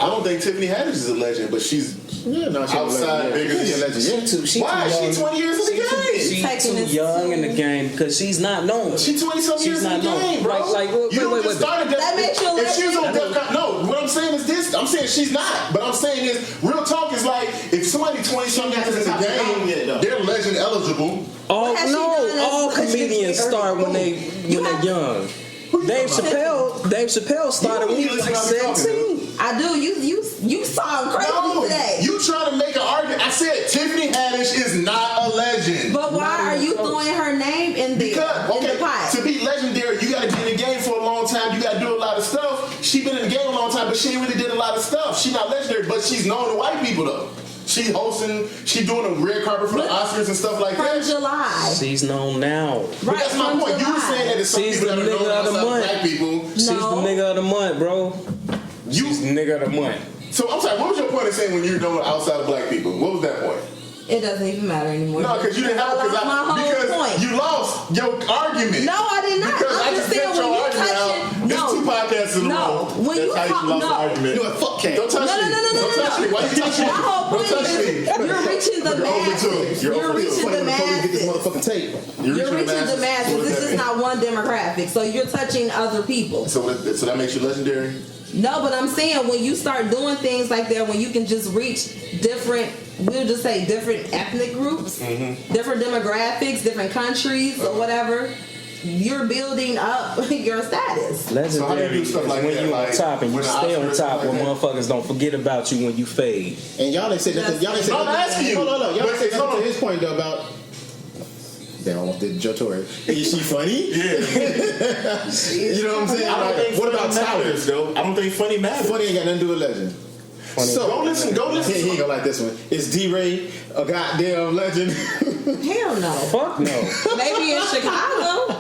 I don't think Tiffany Haddish is a legend, but she's outside bigger than She's a legend. Yeah. Why? She's 20 years in the game. She's Taking too this young in the too- game because she's not known. She's 20-some years in the game, bro. Like, you don't just start That makes you a if she's on legend. Def Con, no, what I'm saying is this. I'm saying she's not. But I'm saying is, real talk is like, if somebody 20-some years in the game, they're legend eligible. All What has she done all as comedians legendary? start when they're young. Dave Chappelle started when he was like 17. I do. You sound crazy No, today. you trying to make an argument. I said Tiffany Haddish is not a legend. But why are you throwing her name in the pot? To be legendary, you got to be in the game for a long time. You got to do a lot of stuff. She been in the game a long time, but she ain't really did a lot of stuff. She not legendary, but she's known to white people though. She hosting, she doing a red carpet for the Oscars and stuff like From that. July. She's known now. But that's my from point. You were July. saying that it's some She's people the that are known nigga of the outside of month. black people. She's the nigga of the month, bro. She's the nigga of the month. So I'm sorry, what was your point in saying when you're known outside of black people? What was that point? It doesn't even matter anymore. No, because you didn't have I lost my whole point. you lost your argument. No, I did not. Because I'm I just just saying sent when your you argument out. touching. There's No, 2 podcasts in a no. row. When you That's how you lost the argument. You a fuck cat. Don't touch me. No. Don't touch me. Why you touching me? My whole Don't point touch is me. you're reaching the You're over two. masses. You're You're over two. reaching the Get this masses. motherfucking tape. You're reaching the masses. What does This that is mean? not one demographic. So you're touching other people. So that makes you legendary? No, but I'm saying when you start doing things like that, when you can just reach different, we'll just say different ethnic groups, different demographics, different countries or whatever, you're building up your status. Legendary is stuff like when that, you on like, top and you when the stay on Oscars top like where that? motherfuckers don't forget about you when you fade. And y'all ain't said nothing. Y'all ain't said I'm nothing. asking you. Hold on. Y'all But ain't said hold nothing on. to his point though about They almost did Joe Torre. Is she funny? Yeah. You know what I'm saying? I don't think What about funny talent? matters, though. I don't think funny matters. Funny ain't got nothing to do with legend. So Go listen. He ain't gonna like this one. Is D-Ray a goddamn legend? Hell no. Fuck no. Maybe in Chicago.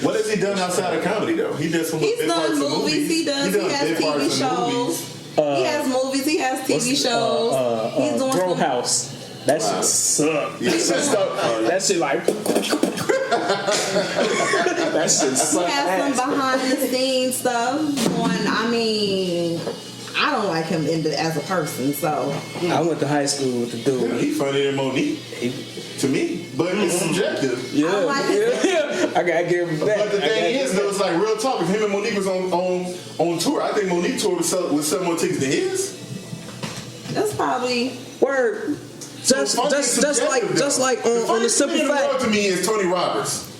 What has he done outside of comedy, though? He did some He's big done parts in movies. He has big parts TV in shows. movies. He has movies. He has TV shows. He's doing Throw some. House. That shit suck. Yeah. That shit like. That shit He suck. has some behind the scenes stuff going. I mean, I don't like him as a person. So I went to high school with the Yeah, dude. he's funnier than Monique to me, but it's subjective. Yeah, I like it. yeah. I gotta give him that. But the thing is, though, it's like real talk. If him and Monique was on tour, I think Monique tour would sell more tickets than his. that's probably. Word. Just Funny is subjective, just though. like The on the funniest simple thing in the world fact. to me is Tony Roberts.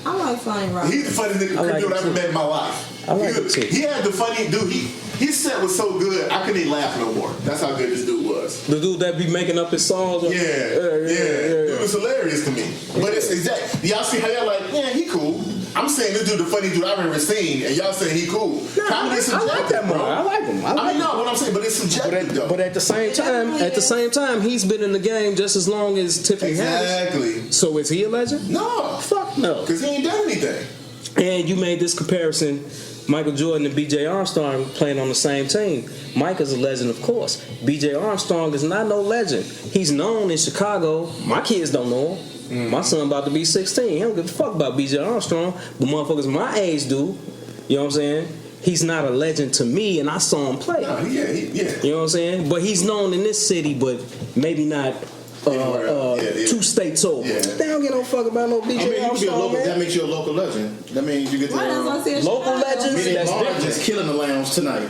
I like Funny Rock. He's the funniest nigga I like I've him ever too. met in my life. I like him too. He had the funny dude. His set was so good, I couldn't even laugh no more. That's how good this dude was. The dude that be making up his songs. Yeah. It was hilarious to me. But it's exact. Y'all see how y'all like, yeah, he cool. I'm saying this dude the funny dude I've ever seen, and y'all saying he cool. Comedy is I subjective, like that bro. man. I like him. I mean, no, what I'm saying, but it's subjective, though. But at the same time, he's been in the game just as long as Tiffany Haddish. Exactly. So is he a legend? No. Fuck no. Because he ain't done anything. And you made this comparison, Michael Jordan and B.J. Armstrong playing on the same team. Mike is a legend, of course. B.J. Armstrong is not no legend. He's known in Chicago. My kids don't know him. My son about to be 16. He don't give a fuck about B.J. Armstrong. But motherfuckers my age do. You know what I'm saying? He's not a legend to me, and I saw him play. No, yeah. You know what I'm saying? But he's known in this city, but maybe not two states over. Yeah. They don't get no fuck about no I mean, B.J. you can be a Armstrong, local. man. That makes you a local legend. That means you get to. Why does I say Local Chicago? legends? Me and That's Mark different. just killing the lounge tonight.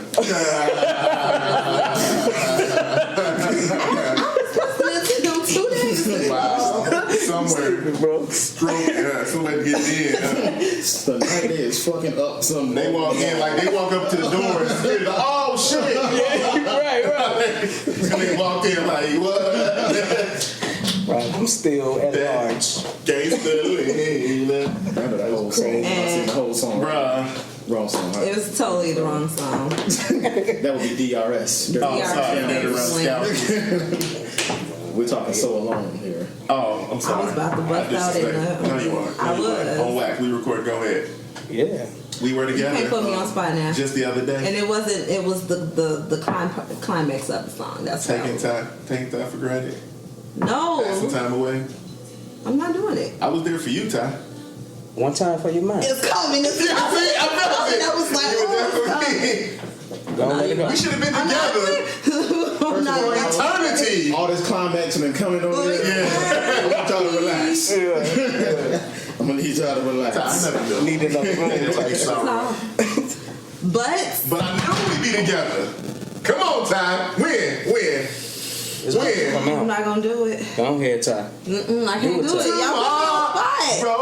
Listening to them 2 days ago. Wow. Somewhere. Bro. Stroke. Somebody get in. The night is fucking up some. They walk in like they walk up to the door and say, oh shit. Right. And they walked in like, what? Right, I'm still at large. Gangsta. Remember that whole song? I seen the whole song. Bruh. Wrong song. It Right? was totally the wrong song. That would be DRS. Oh, sorry. Yeah. Dirty Run Scout. We're talking so alone here. Oh, I'm sorry. I was about to bust out in the. No, you are. I No, you was. are. On wax. We record. Go ahead. Yeah. We were You together. can't put me on spot now. Just the other day. And it wasn't. It was the climax of the song. That's what I Taking was- time for granted. No, Passing time away. I'm not doing it. I was there for you, Ty. One time for your mind. It's coming. It's coming. I felt it. I was like, You were there oh, for me. Don't let it go. We should have been together I'm not for doing eternity. All this climax and then coming over here. Yeah. I want y'all to relax. I'm gonna need y'all to relax. Ty, I never know. Need another room. But But I knew we'd be together. Come on, Ty. When? It's gonna come I'm out. not gonna do it. Go ahead, Ty. I can't do it. Y'all put me on spot. Bro.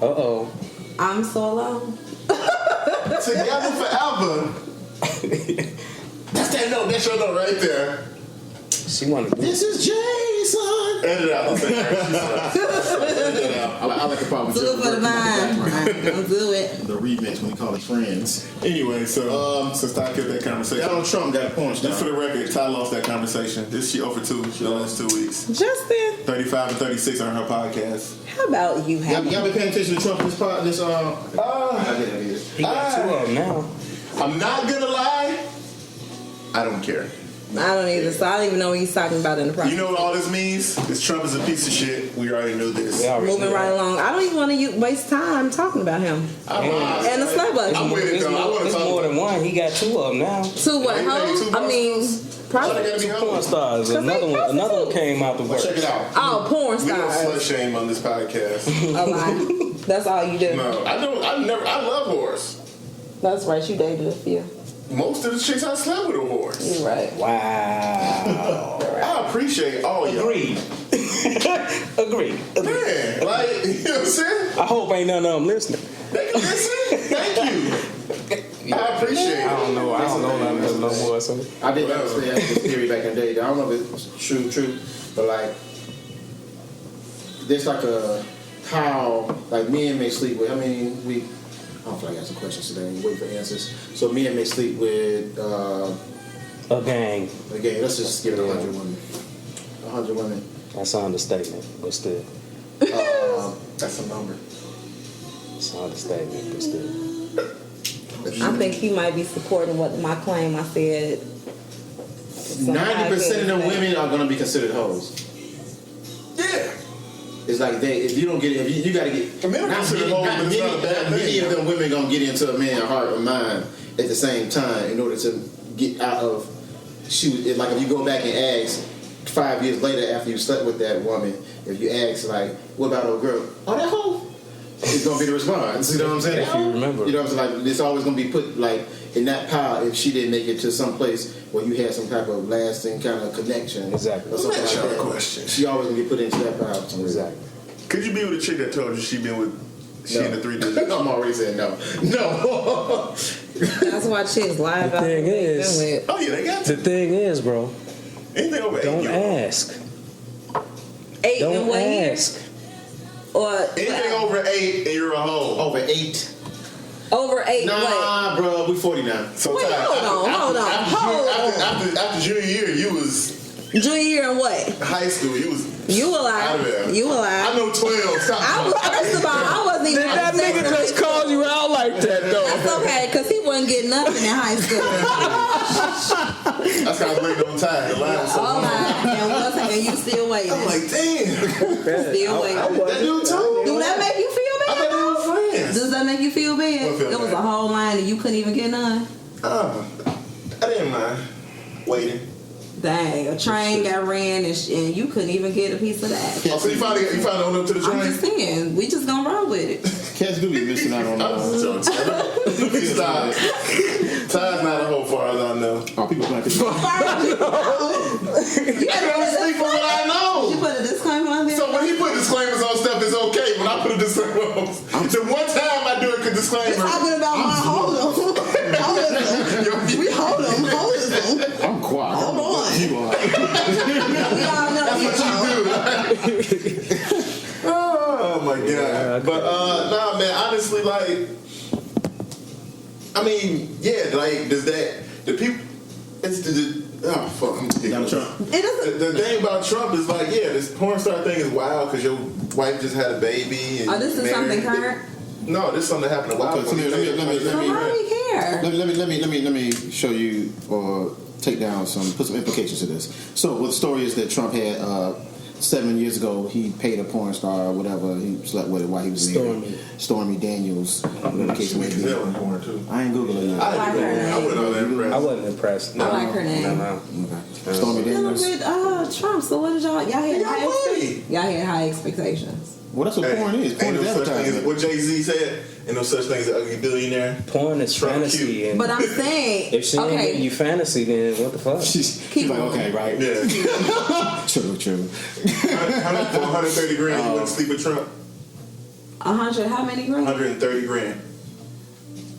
Uh-oh. I'm so alone. Together forever. That's that note. That's your note right there. She wanted to do This is Jason. Edit it out. Edit it out. I like the part with Do it for the vibe. Don't do it. the remix when we call it friends. Anyway, so Ty killed that conversation. Donald Trump got punched Just for down. the record, Ty lost that conversation. She 0 for 2. She lost 2 weeks. Justin, 35 and 36 on her podcast. how about you have? Y'all been paying attention to Trump in this part? I did. He got 2 of them now. I'm not gonna lie. I don't care. I don't either. So I don't even know what he's talking about in the process. You know what all this means? This Trump is a piece of shit. We already knew this. They already Moving knew right that. along. I don't even want to waste time talking about him. And the Starbucks. I'm with it It's though. I want to it's talk more about than one. He got 2 of them now. Two what? Maybe Hoes? two I mean, probably. gotta be Porn honest. stars. Another one came out the work. Check it out. Oh, porn We don't slut stars. shame on this podcast. A lie. That's all you do. No, I don't. I love whores. That's right. You dated a few. Most of the chicks I slept with are whores. You're right. Wow. I appreciate all y'all. Agreed. Agreed. Man, like, you know what I'm saying? I hope ain't none of them listening. They can listen. Thank you. I appreciate it. I don't know none of them no more. So. I did understand this theory back in the day. I don't know if it's true, but like there's like a how like men may sleep with. I mean, I don't feel like asking questions today. Wait for answers. So men may sleep with a gang. Again, let's just give it 100 women. 100 women. That's an understatement, but still. That's a number. It's an understatement, but still. I think he might be supporting what my claim I said. 90% of the women are gonna be considered hoes. Yeah. It's like if you don't get it, you gotta get. Men are considered hoes, but it's not a bad thing. Many of them women gonna get into a man's heart or mind at the same time in order to get out of. Like if you go back and ask 5 years later after you slept with that woman, if you ask like, "What about old girl?" Oh, that hoe. It's gonna be the response. You know what I'm saying? If you remember. You know what I'm saying? Like it's always gonna be put like in that pile if she didn't make it to some place where you had some type of lasting kind of connection. Exactly. Or something like that. Question. She always gonna get put into that pile. Exactly. Could you be with a chick that told you she been with she No. in the 3 digits? I'm already saying no. No. That's why chicks lie The about thing who they is- been with. Oh yeah, they got The to. thing is, bro, Anything over 8 don't years. ask. 8 in Don't what year? ask. Or Anything over 8 and you're a hoe. Over 8. over 8 what? Nah, bro, we 40 now. So Wait, Ty, hold on. After junior year, you was Junior year in what? high school. You was You out of alive. there. You I alive. know 12. Stop. First of all, I wasn't even. Did that nigga just call you out like that, though? That's okay, because he wasn't getting nothing in high school. That's how I was waiting on time. The line was so All long. right. And you still waiting. I'm like, damn. Still waiting. That dude too. Do that make you feel I bad? thought they were friends. Does that make you feel bad? What feel It was bad? a whole line and you couldn't even get none. I didn't mind waiting. Dang, a train got ran and you couldn't even get a piece of that. Oh, so you finally on up to the I'm train? just saying, we just gonna roll with it. Cats do be missing out on Stop. Ty's not a hoe far as I know. Oh, people like it. You I don't speak for what I You know. put a disclaimer on there? So when he put disclaimers on stuff, it's okay. When I put a disclaimer on, the one time I do a disclaimer, Talking about my hold 'em. We hold 'em. I'm quiet. Hold on. You are. We all know that's you what you do. Oh my god! Yeah, But nah, man. Honestly, like, I mean, yeah, like, does that the people? It's oh fuck. Donald Trump. It doesn't. The thing about Trump is like, yeah, this porn star thing is wild because your wife just had a baby. And Oh, this is something current? No, this is something that happened a while Okay, ago. so let me- So why do we care? Let me show you or take down put some implications to this. So what the story is that Trump had 7 years ago, he paid a porn star or whatever he slept with while he was married. Stormy Daniels. Whatever the case may be. Gazelle in porn too. I ain't Googling it. I wouldn't know that. I wasn't impressed. I like her name. No. Okay. Stormy Dealing Daniels. with Trump. So what did y'all had got high money. y'all had high expectations. Well, that's what porn is. Porn Ain't is no such thing as advertising. what Jay-Z said. Ain't no such thing as an ugly billionaire. Porn is Trump fantasy, cute. and But I'm saying, if she ain't giving you fantasy, then what the fuck? She's like, okay, right? Yeah. True. 130 grand, you wouldn't sleep with Trump. 100, how many grand? 130 grand.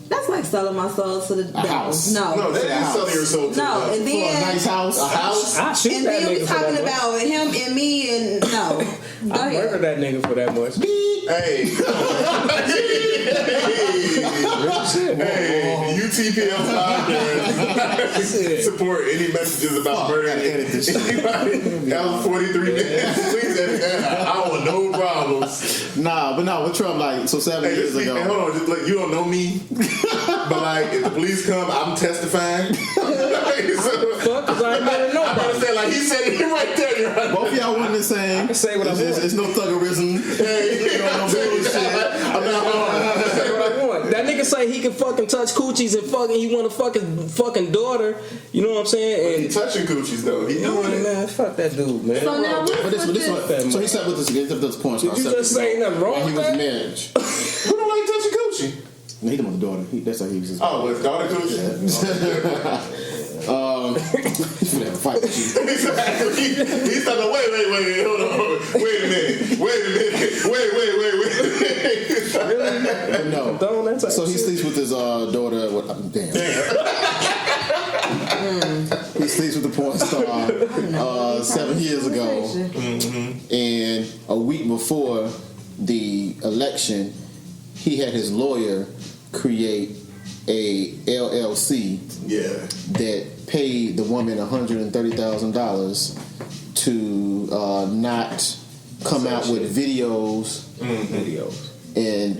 That's like selling my soul to the devil. house. No. No, that is selling your soul to No, the and For a then nice house. a house. I shoot and that then we nigga for talking that much. about him and me and no. Go I murder ahead. that nigga for that much. Hey. Hey, UTPL support any messages about murdering edit this shit. anybody. That was 43 minutes. Please edit that out. I don't want no problems. Nah, but no, with Trump, like, so 7 Hey, years hey, ago. hold on, just like you don't know me, but like if the police come, I'm testifying. Fuck, 'cause I ain't murder I'm about to nobody. say like he said it right there. You're right. Both of y'all wasn't the same. I can say what I want. It's no thuggerism. Hey, No bullshit. I'm not Say what I want. That nigga say he can fucking touch coochies and fucking he want to fuck his fucking daughter. You know what I'm saying? He And touching coochies though. He doing it. man, fuck that dude, man. So now what's But this with one, so he slept with this porn star. Did you just say nothing wrong While he with was in that? marriage. Who don't like touching coochie? No, he didn't want the daughter. That's how he was his. Oh, his daughter coochie. He's gonna have a fight with you. Exactly. He's like, wait, hold on. Wait a minute. Wait. But no. Don't that type So of he shit. sleeps with his daughter. Damn. He sleeps with the porn star 7 years ago. And a week before the election, he had his lawyer create a LLC that paid the woman $130,000 to not come out with videos and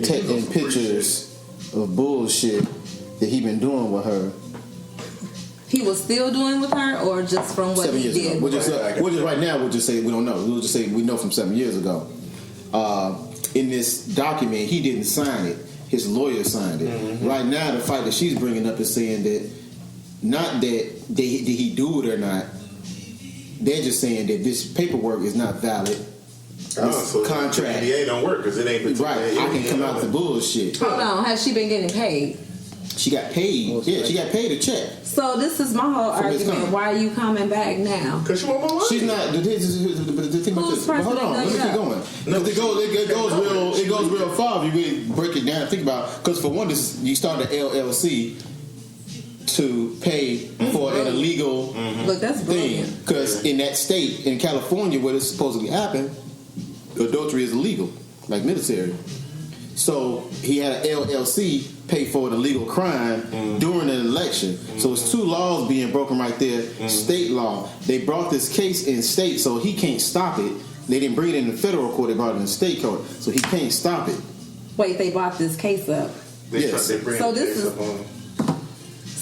pictures of bullshit that he been doing with her. He was still doing with her, or just from what 7 he years did? ago. We'll just right now. We'll just say we don't know. We'll just say we know from 7 years ago. In this document, he didn't sign it. His lawyer signed it. Mm-hmm. Right now, the fight that she's bringing up is saying that not that did he do it or not. They're just saying that this paperwork is not valid. So contract. The NDA don't work because it ain't right. I can come out with the bullshit. Hold on, has she been getting paid? She got paid. She got paid a check. So this is my whole argument. Why are you coming back now? Because she want more money. She's not. The thing about this. But hold on. Let me keep going. No, it goes real far if you really break it down and think about. Because for one, you start an LLC to pay for an illegal Look, that's thing. Because in that state, in California, where this supposedly happened, adultery is illegal, like military. So he had an LLC pay for an illegal crime during an election. So it's two laws being broken right there. State law. They brought this case in state, so he can't stop it. They didn't bring it in the federal court. They brought it in the state court, so he can't stop it. Wait, they brought this case up. Yes. So this is.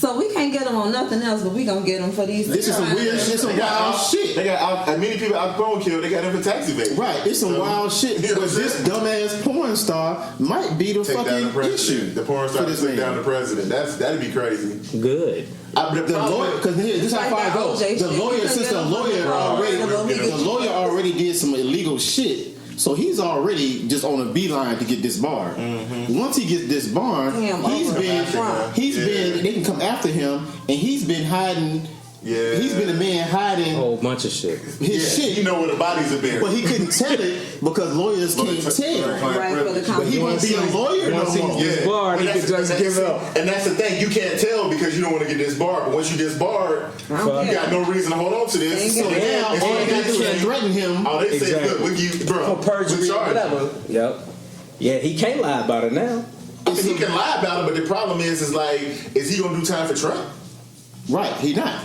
So we can't get them on nothing else, but we gonna get them for these. This is some weird shit, some wild shit. They got many people out phone killed. They got them for tax evasion. Right, it's some wild shit. You know but this dumbass porn star might be the fucking issue. The porn star to take down the president. That'd be crazy. Good. The lawyer, because this is how far it goes. The lawyer, since the lawyer already did some illegal shit. So he's already just on a beeline to get disbarred. Once he gets disbarred, they can come after him, and he's been hiding. Yeah, he's been a man hiding a whole bunch of shit. His shit. You know where the bodies have been, but he couldn't tell it because lawyers can't tell. Right, but he won't be a lawyer no more. Disbarred, he could just give up. And that's the thing, you can't tell because you don't want to get disbarred. But once you disbarred, you got no reason to hold on to this. So now all they got to do is threaten him. Oh, they say, look, with you, bro, for perjury, whatever. Yep. Yeah, he can't lie about it now. I mean, he can lie about it, but the problem is like, is he gonna do time for Trump? Right, he not.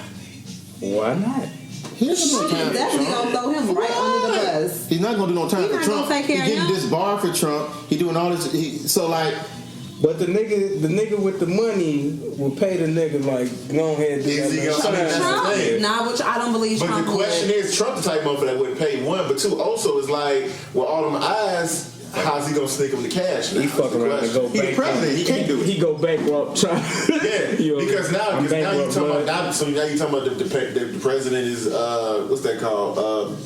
Why not? He's definitely gonna throw him right under the bus. He's not gonna do no time for Trump. He's getting disbarred for Trump. He doing all this. But the nigga with the money will pay the nigga like go ahead. Is he gonna Trump? Nah, which I don't believe. But Trump the question is, Trump the type of motherfucker that wouldn't pay one, but two also is like, with all them eyes. How's he gonna snick him the cash? He fuck around and go bankrupt. He's the president. He can't do it. He go bankrupt trying. Because now you talking about the president is what's that called?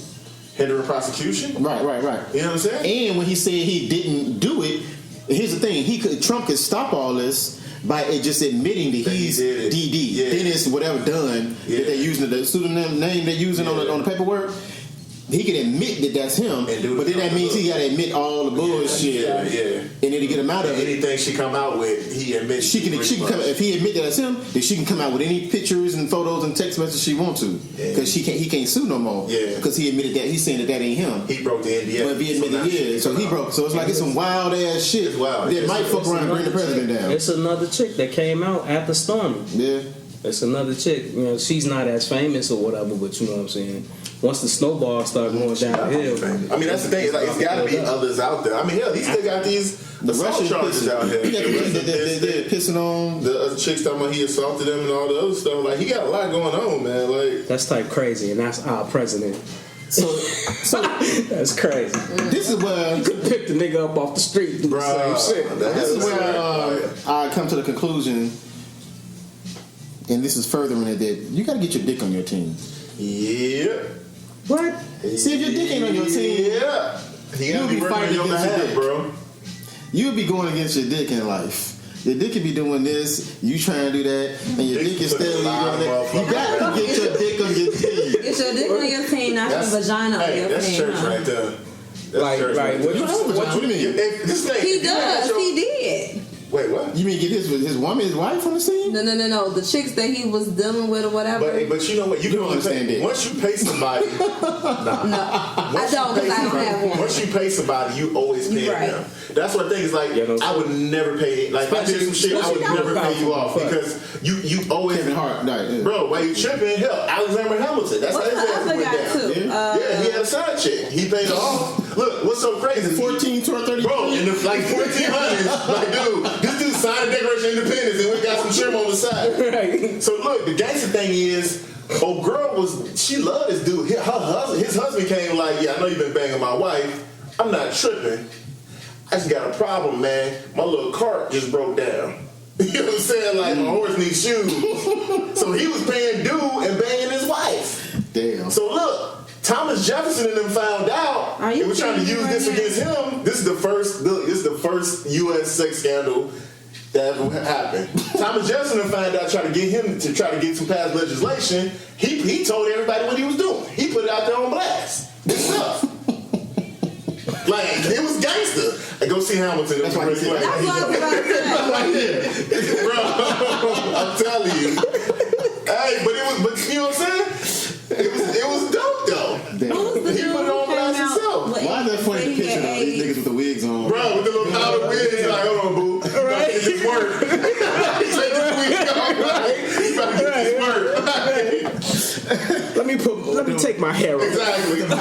Hindering prosecution. Right. You know what I'm saying? And when he said he didn't do it, here's the thing: Trump could stop all this by just admitting that he's DD. Dennis whatever done that they're using the pseudonym name they're using on the paperwork. He can admit that that's him, but then that means he got to admit all the bullshit, and then to get him out of it. Anything she come out with, he admits. She can come, if he admit that that's him, then she can come out with any pictures and photos and text messages she wants to, because he can't sue no more. Because he admitted that he's saying that ain't him. He broke the NDA. But if he admitted, so he broke. So it's like it's some wild ass shit that might fuck around and bring the president down. It's another chick that came out after Stormy. Yeah. It's another chick. You know, she's not as famous or whatever, but you know what I'm saying. Once the snowball started going downhill, I mean that's the thing. It's got to be others out there. I mean, hell, he still got these Russian charges out here. They're pissing on the other chicks talking about he assaulted them and all the other stuff. Like he got a lot going on, man. Like that's type crazy, and that's our president. So that's crazy. This is where you could pick the nigga up off the street, do the same shit. This is where I come to the conclusion. And this is furthering it that you got to get your dick on your team. Yeah. What? See if your dick ain't on your team. Yeah. You'll be fighting against your dick, bro. You'll be going against your dick in life. Your dick could be doing this, you trying to do that, and your dick is steadily doing that. You got to get your dick on your team. Get your dick on your team, not your vagina on your team. That's church right there. Like, what do you mean? He does. He did. Wait, what? You mean get his woman, his wife on the scene? No. The chicks that he was dealing with or whatever. But you know what? You can understand it. Once you pay somebody, No, I don't, because I don't have one. Once you pay somebody, you always pay them. That's what I think is like. I would never pay. Like if I did some shit, I would never pay you off because you always Kevin Hart, bro. Why you tripping? Hell, Alexander Hamilton. That's how his ass went down. Yeah, he had a side chick. He paid her off. Look, what's so crazy? 14 to 30. Bro, in the like 1400s, like dude, this dude signed the Declaration of Independence and we got some trim on the side. Right. So look, the gangster thing is, girl she loved this dude. His husband came like, yeah, I know you've been banging my wife. I'm not tripping. I just got a problem, man. My little cart just broke down. You know what I'm saying? Like my horse needs shoes. So he was paying due and banging his wife. Damn. So look. Thomas Jefferson and them found out they were trying to use this against him. This is the first U.S. sex scandal that ever happened. Thomas Jefferson found out trying to get some past legislation. He told everybody what he was doing. He put it out there on blast. This stuff. Like it was gangster. I go see Hamilton. That's why he said that's what I was about to say. Bro, I'm telling you. Hey, but you know what I'm saying? It was dope though. He put it on blast himself. Why is that funny picture of these niggas with the wigs on? Bro, with the little powder wigs, he's like, hold on, boo. Right. Get this work. He take this wig off, right? He's about to get this work. Let me take my hair off. Exactly. Let me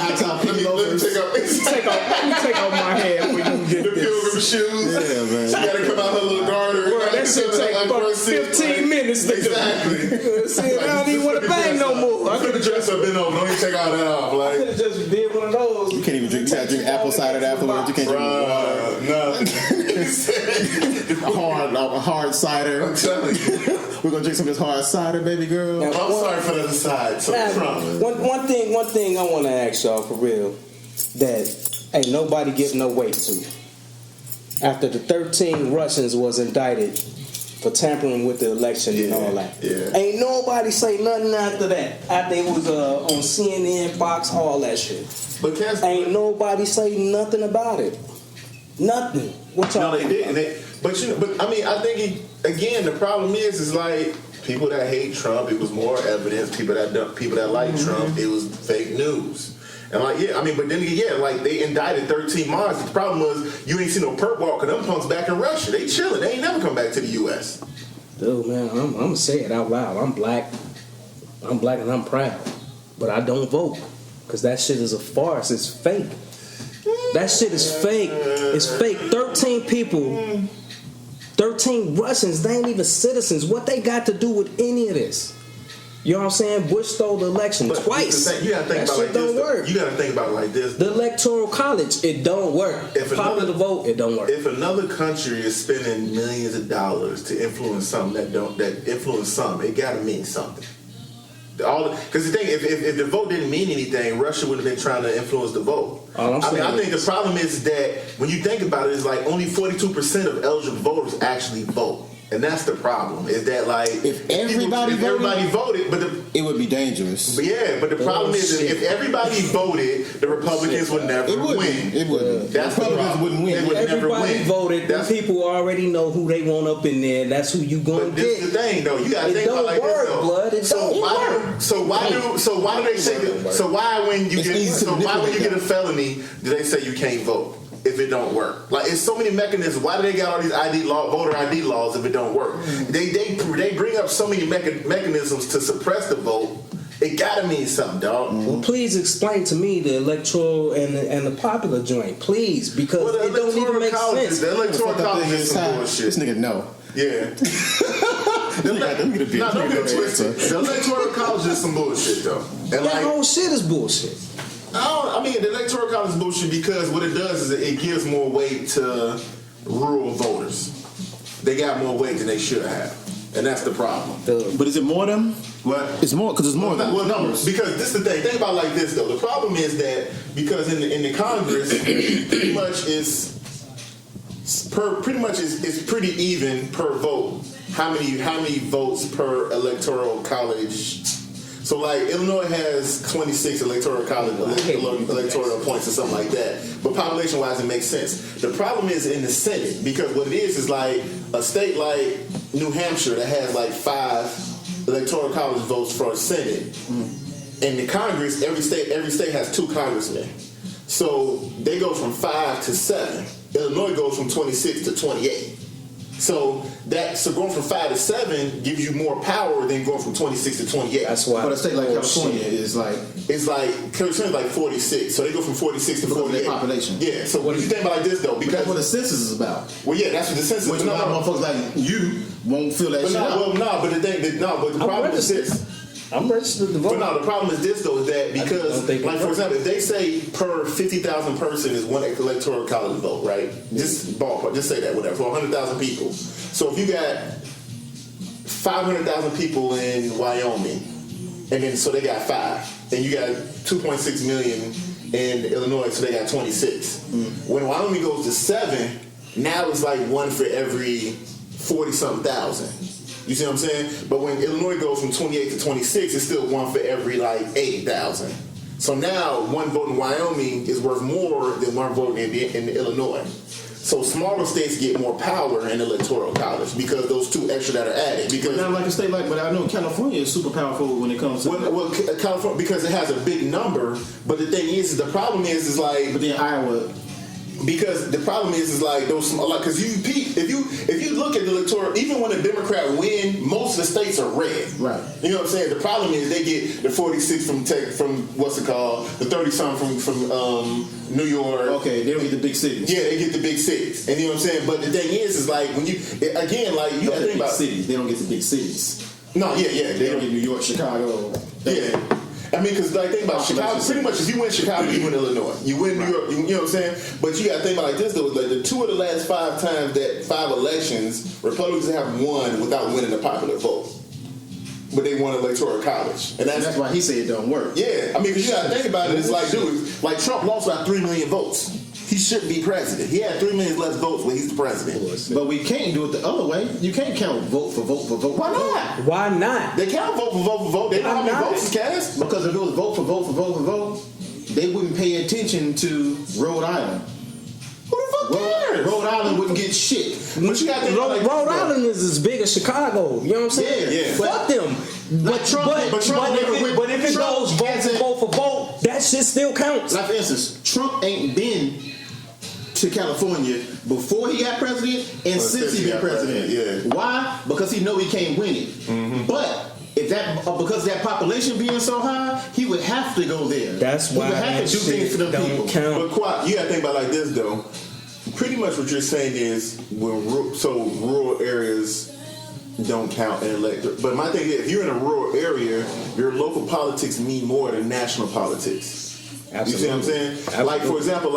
take off my hair before you can get the pilgrim shoes. Yeah, man. She gotta come out her little garter. Bro, that shit take about 15 minutes to exactly. See, I don't even want to bang no more. I could have dressed up in over. Don't even take all that off. Like, I could have just did one of those. You can't even drink. You gotta drink apple cider afterwards. You can't drink water. A hard cider. I'm telling you. We're gonna drink some of this hard cider, baby girl. Now, I'm sorry for the other side. So Trump. One thing I want to ask y'all for real that ain't nobody give no weight to. After the 13 Russians was indicted for tampering with the election and all that, ain't nobody say nothing after that. After it was on CNN, Fox, all that shit. But ain't nobody say nothing about it. Nothing. What y'all? No, they didn't. But I mean, I think again the problem is like people that hate Trump, it was more evidence. People that like Trump, it was fake news. And like but then again, like they indicted 13 Mars. The problem was you ain't seen no perp walk, 'cause them punks back in Russia. They chilling. They ain't never come back to the U.S. Dude, man, I'm gonna say it out loud. I'm black and I'm proud, but I don't vote because that shit is a farce. It's fake. That shit is fake. It's fake. 13 people, 13 Russians, they ain't even citizens. What they got to do with any of this? You know what I'm saying? Bush stole the election twice. You gotta think that about shit like don't this. work. You gotta think about it like this. The electoral college, it don't work. Popular vote, it don't work. If another country is spending millions of dollars to influence something that influence something, it gotta mean something. Because the thing, if the vote didn't mean anything, Russia would have been trying to influence the vote. I think the problem is that when you think about it, it's like only 42% of eligible voters actually vote. And that's the problem. Is that like if everybody voted, but it would be dangerous. But the problem is if everybody voted, the Republicans would never win. It wouldn't. That's the problem. Wouldn't win. They would never Everybody win. voted. That's people already know who they want up in there. That's who you gonna but get. This is the thing, though. You gotta think about like work, this, though. blood. It don't work. So why do they say that? So why when you get a felony do they say you can't vote if it don't work? Like it's so many mechanisms. Why do they got all these voter ID laws if it don't work? They bring up so many mechanisms to suppress the vote. It gotta mean something, dog. Well, please explain to me the electoral and the popular joint, please, because it don't even make sense. The electoral college is some bullshit. This nigga no. Yeah. Don't get it twisted. The electoral college is some bullshit, though. And that whole shit is bullshit. The electoral college is bullshit because what it does is it gives more weight to rural voters. They got more weight than they should have. And that's the problem. But is it more of them? What? It's more because it's more than numbers. Because this is the thing. Think about it like this though. The problem is that because in the Congress, pretty much it's pretty even per vote. How many votes per electoral college? So like Illinois has 26 electoral college electoral points or something like that. But population wise, it makes sense. The problem is in the Senate, because what it is like a state like New Hampshire that has like 5 electoral college votes for a Senate. And the Congress, every state has 2 congressmen. So they go from 5 to 7. Illinois goes from 26 to 28. So going from 5 to 7 gives you more power than going from 26 to 28. That's why. But a state like California is like California's like 46. So they go from 46 to 48. Their population. Yeah. So what do you think about like this though? Because that's what the census is about. Well, yeah, that's what the census. Which a lot of motherfuckers like you won't feel that shit out. But the problem is this. I'm registered to vote. But no, the problem is this though, is that because, like for example, if they say per 50,000 person is 1 electoral college vote, right? Just ballpark, just say that, whatever, for 100,000 people. So if you got 500,000 people in Wyoming, and then so they got 5, and you got 2.6 million in Illinois, so they got 26. When Wyoming goes to 7, now it's like 1 for every 40-something thousand. You see what I'm saying? But when Illinois goes from 28 to 26, it's still 1 for every like 80,000. So now 1 vote in Wyoming is worth more than 1 vote in Illinois. So smaller states get more power in the electoral college because those 2 extra that are added. Because not like a state like, but I know California is super powerful when it comes to. Well, California because it has a big number. But the thing is the problem is like. But then Iowa. Because the problem is like those like because if you look at the electoral, even when a Democrat win, most of the states are red. Right. You know what I'm saying? The problem is they get the 46 from what's it called, the 30-something from New York. Okay, they don't get the big cities. Yeah, they get the big cities, and you know what I'm saying. But the thing is like when you again like you got to think about cities. They don't get the big cities. No, yeah, they don't get New York, Chicago. Yeah. I mean, because like think about Chicago. Pretty much, if you win Chicago, you win Illinois. You win New York. You know what I'm saying? But you got to think about it like this though. Like the 2 of the last 5 times that 5 elections, Republicans have won without winning a popular vote. But they won electoral college, and that's why he said it don't work. Yeah, I mean, because you got to think about it. It's like, dude, like Trump lost by 3 million votes. He shouldn't be president. He had 3 million less votes when he's the president. But we can't do it the other way. You can't count vote for vote for vote. Why not? Why not? They count vote for vote for vote. They know how many votes is cast. Because if it was vote for vote for vote for vote, they wouldn't pay attention to Rhode Island. Who the fuck cares? Rhode Island wouldn't get shit. But you got to think Rhode Island is as big as Chicago. You know what I'm saying? Yeah. Fuck them. But if it goes vote for vote, that shit still counts. Like for instance, Trump ain't been to California before he got president and since he been president. Yeah. Why? Because he know he can't win it. Mm-hmm. But if that because that population being so high, he would have to go there. That's why he would have to do things for them people. But Kwaku, you got to think about it like this though. Pretty much what you're saying is rural areas don't count in electorate. But my thing is, if you're in a rural area, your local politics mean more than national politics. Absolutely. You see what I'm saying? Absolutely. Like for example,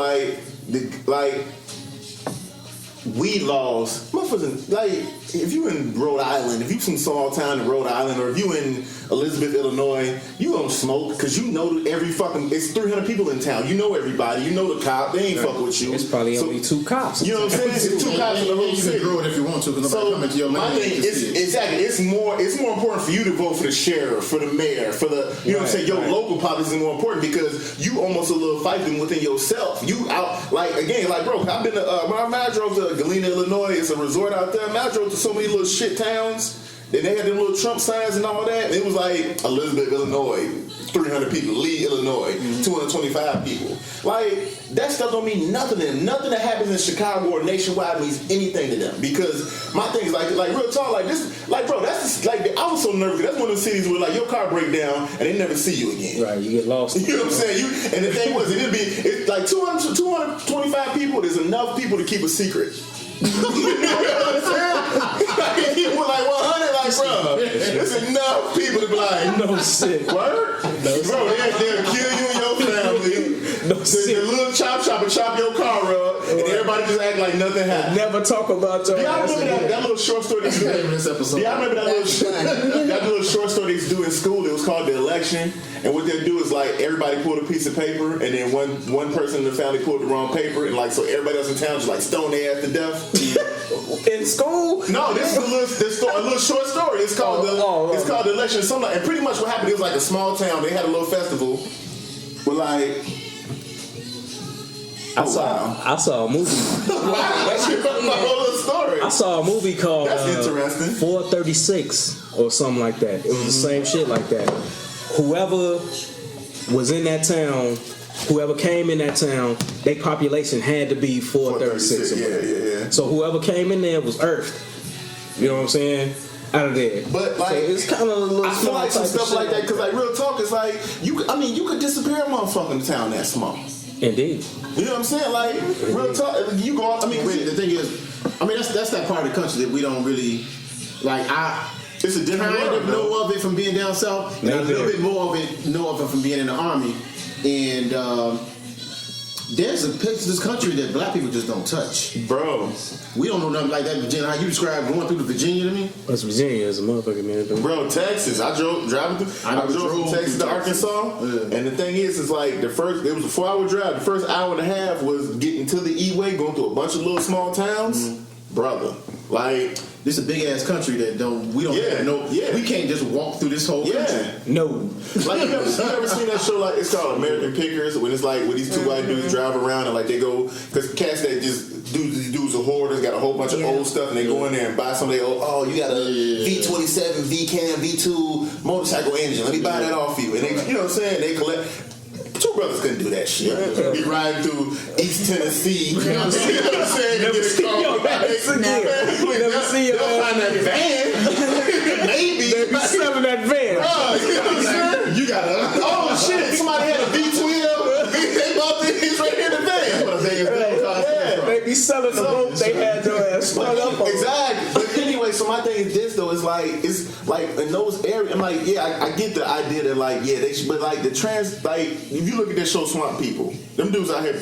weed laws, motherfuckers, like if you in Rhode Island, if you some small town in Rhode Island, or if you in Elizabeth, Illinois, you don't smoke because you know every fucking. It's 300 people in town. You know everybody. You know the cop. They ain't fuck with you. It's probably only 2 cops. You know what I'm saying? It's 2 cops in the whole city. You can grow it if you want to, because nobody coming to your my land. thing is exactly. It's more important for you to vote for the sheriff, for the mayor, for the. You know what I'm saying? Your local politics is more important because you almost a little fighting within yourself. You out like again, like bro. I've been to when I drove to Galena, Illinois. It's a resort out there. I drove to so many little shit towns. Then they had them little Trump signs and all that. And it was like Elizabeth, Illinois, 300 people. Lee, Illinois, 225 people. Like that stuff don't mean nothing to them. Nothing that happens in Chicago or nationwide means anything to them. Because my thing is like real talk, like this, like bro, that's just, like I was so nervous. That's one of the cities where like your car break down and they never see you again. Right, you get lost. You know what I'm saying? And the thing was, it's like 225 people. There's enough people to keep a secret. You know what I'm saying? Like, people like 100, like, bro, there's enough people to be like, no shit. Word? No bro, they'll kill you and your family. No shit. The little chop will chop your car up, and everybody just act like nothing happened. Never talk about your Y'all ass remember that little short story they used to do? This episode. Y'all remember that little short story they used to do in school? It was called The Election. And what they'd do is like everybody pulled a piece of paper, and then one person in the family pulled the wrong paper, and like so everybody else in town just like stone their ass to death. in school. No, this is a little short story. It's called it's called The Election. And pretty much what happened, it was like a small town. They had a little festival with like. I saw a movie. That's your whole story. I saw a movie called That's interesting. 436 or something like that. It was the same shit like that. Whoever was in that town, whoever came in that town, their population had to be 436. Yeah. So whoever came in there was Earthed. You know what I'm saying? Out of there. But like, so it's kind of a little. I feel like some stuff like that because that. like real talk is like you could disappear a motherfucker in a town that small. Indeed. You know what I'm saying? Like real talk. You go. I mean, the thing is, I mean that's that part of the country that we don't really like. It's a different kind world, of know of it from being down south, and a little bit more of it know of it from being in the army. And there's a place in this country that black people just don't touch. bro. We don't know nothing like that in Virginia. How you describe going through to Virginia to me? West Virginia is a motherfucker, man. Bro, Texas. I drove from Texas to Arkansas, and the thing is like it was a 4-hour drive. The first hour and a half was getting to the E-way, going through a bunch of little small towns, brother. Like this is a big ass country that we can't just walk through this whole country. No. Like you ever seen that show? Like it's called American Pickers, when it's like when these two white dudes drive around and like they go because cats that these dudes are hoarders, got a whole bunch of old stuff, and they go in there and buy some of their old. You got a V27, V-Cam, V2 motorcycle engine. Let me buy that off you. And they, you know what I'm saying? They collect. Two brothers couldn't do that shit. Be riding through East Tennessee. You know what I'm saying? Never see your ass again. Never see your ass. Find that van. Maybe. They be selling that van. You know what I'm saying? You got a. Oh shit! Somebody had a V12. They bought this right here in the van. They be selling the rope they had your ass strung up on. Exactly. But anyway, so my thing is this though. It's like in those areas. I'm like, yeah, I get the idea that like, yeah, they should, but like the trans, like if you look at that show Swamp People, them dudes out here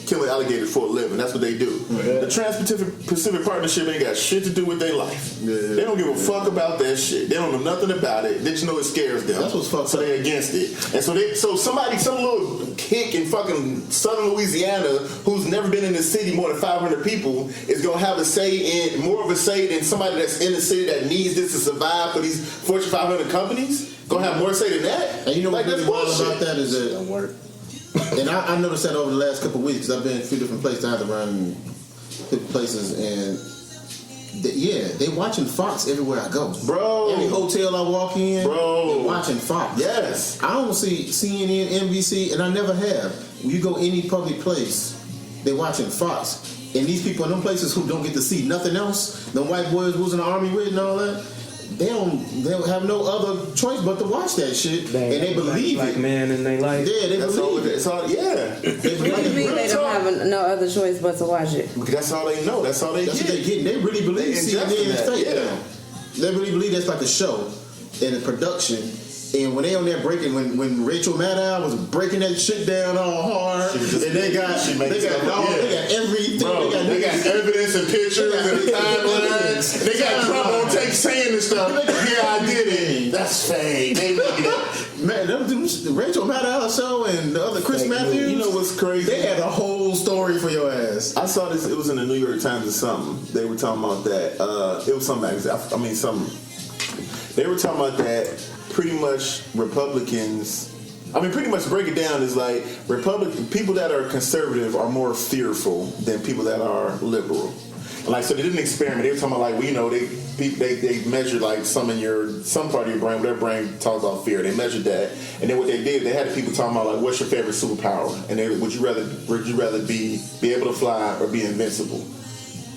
killing alligators for a living. That's what they do. Yeah. The Trans-Pacific Partnership ain't got shit to do with their life. Yeah. They don't give a fuck about that shit. They don't know nothing about it. They just know it scares them. That's what's fucked so up. they're against it. And so some little hick in fucking southern Louisiana who's never been in the city more than 500 people is gonna have more of a say than somebody that's in the city that needs this to survive for these Fortune 500 companies. Gonna have more say than that. And you know like, what's really wild about that is that Don't work. and I noticed that over the last couple of weeks because I've been in a few different places, I had to run different places, and they watching Fox everywhere I go, bro. Every hotel I walk in, bro, they're watching Fox. Yes, I don't see CNN, NBC, and I never have. When you go any public place, they're watching Fox, and these people in them places who don't get to see nothing else, the white boys was in the army with and all that. They don't have no other choice but to watch that shit, and they believe like it. Man in their life. Yeah, they believe it. It's all, yeah. What do you mean they don't have no other choice but to watch it? Because that's all they know. That's all they That's get. what they get. They really believe CNN is fake. Yeah. They really believe that's like a show and a production. And when they on there breaking, when Rachel Maddow was breaking that shit down all hard, and they got everything. Bro, they got evidence and pictures and timelines. They got Trump on tape saying this stuff. Yeah, I did it. That's fake. They make it. Man, the Rachel Maddow show and the other Chris Matthews. You know what's crazy? They had a whole story for your ass. I saw this. It was in the New York Times or something. They were talking about that. It was some magazine. They were talking about that. Pretty much Republicans. Pretty much break it down is like people that are conservative are more fearful than people that are liberal. And like so, they did an experiment. They were talking about like they measured like some part of your brain, their brain talks about fear. They measured that, and then what they did, they had people talking about like, what's your favorite superpower? And would you rather be able to fly or be invincible?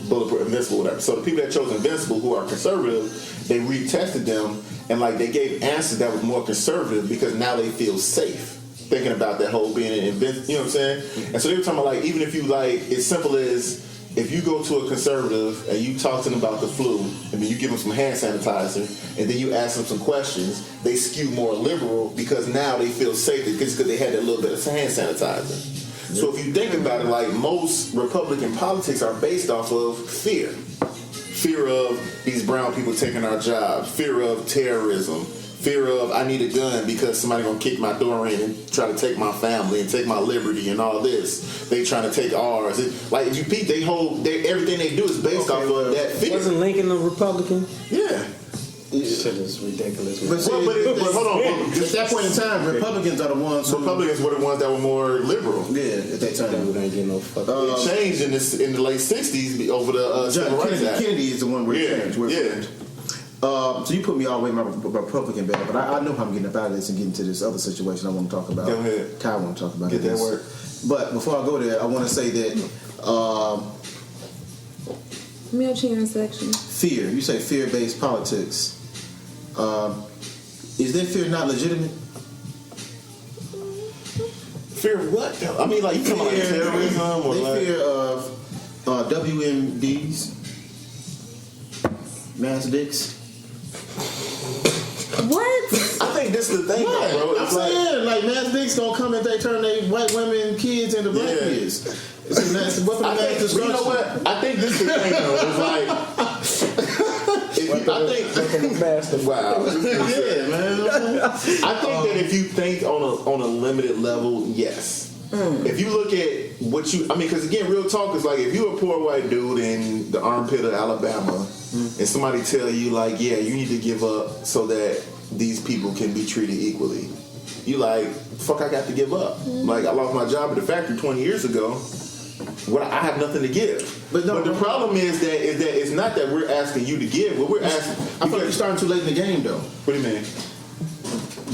Bulletproof, invincible, whatever. So the people that chose invincible, who are conservative, they retested them and like they gave answers that was more conservative because now they feel safe thinking about that whole being an invincible. You know what I'm saying? And so they were talking about like even if you like as simple as if you go to a conservative and you talk to them about the flu and then you give them some hand sanitizer and then you ask them some questions, they skew more liberal because now they feel safe because they had that little bit of hand sanitizer. So if you think about it, like most Republican politics are based off of fear. Fear of these brown people taking our jobs. Fear of terrorism. Fear of I need a gun because somebody gonna kick my door in and try to take my family and take my liberty and all this. They trying to take ours. Like if you peep, everything they do is based off of that fear. Wasn't Lincoln a Republican? Yeah. Shit is ridiculous. Man. But hold on. At that point in time, Republicans are the ones. Republicans were the ones that were more liberal. Yeah, at that time. That ain't getting no fuck. It changed in the late '60s over the Civil Rights Act. Kennedy is the one where it changed. Yeah. So you put me all the way in my Republican bag, but I know how I'm getting up out of this and getting to this other situation I want to talk about. Go ahead. Ty want to talk about. Get that work. But before I go there, I want to say that Wheelchair section. fear. You say fear-based politics. Is that fear not legitimate? Fear of what? Though? I mean, like you talking about terrorism or They fear of WMDs, mass dicks. What? I think this is the thing, Right. bro. I'm It's saying, like, mass dicks gonna come if they turn their white women kids into black Yeah. kids. It's a weapon of I mass think, destruction. you know what? I think this is the thing, though. It's like, wow. Yeah, man. I think that if you think on a limited level, yes. If you look at what because again, real talk is like if you're a poor white dude in the armpit of Alabama, and somebody tell you like, yeah, you need to give up so that these people can be treated equally, you like, fuck, I got to give up. Like I lost my job at the factory 20 years ago. Well, I have nothing to give. But the problem is that it's not that we're asking you to give. What we're asking, I thought you're starting too late in the game, though. What do you mean?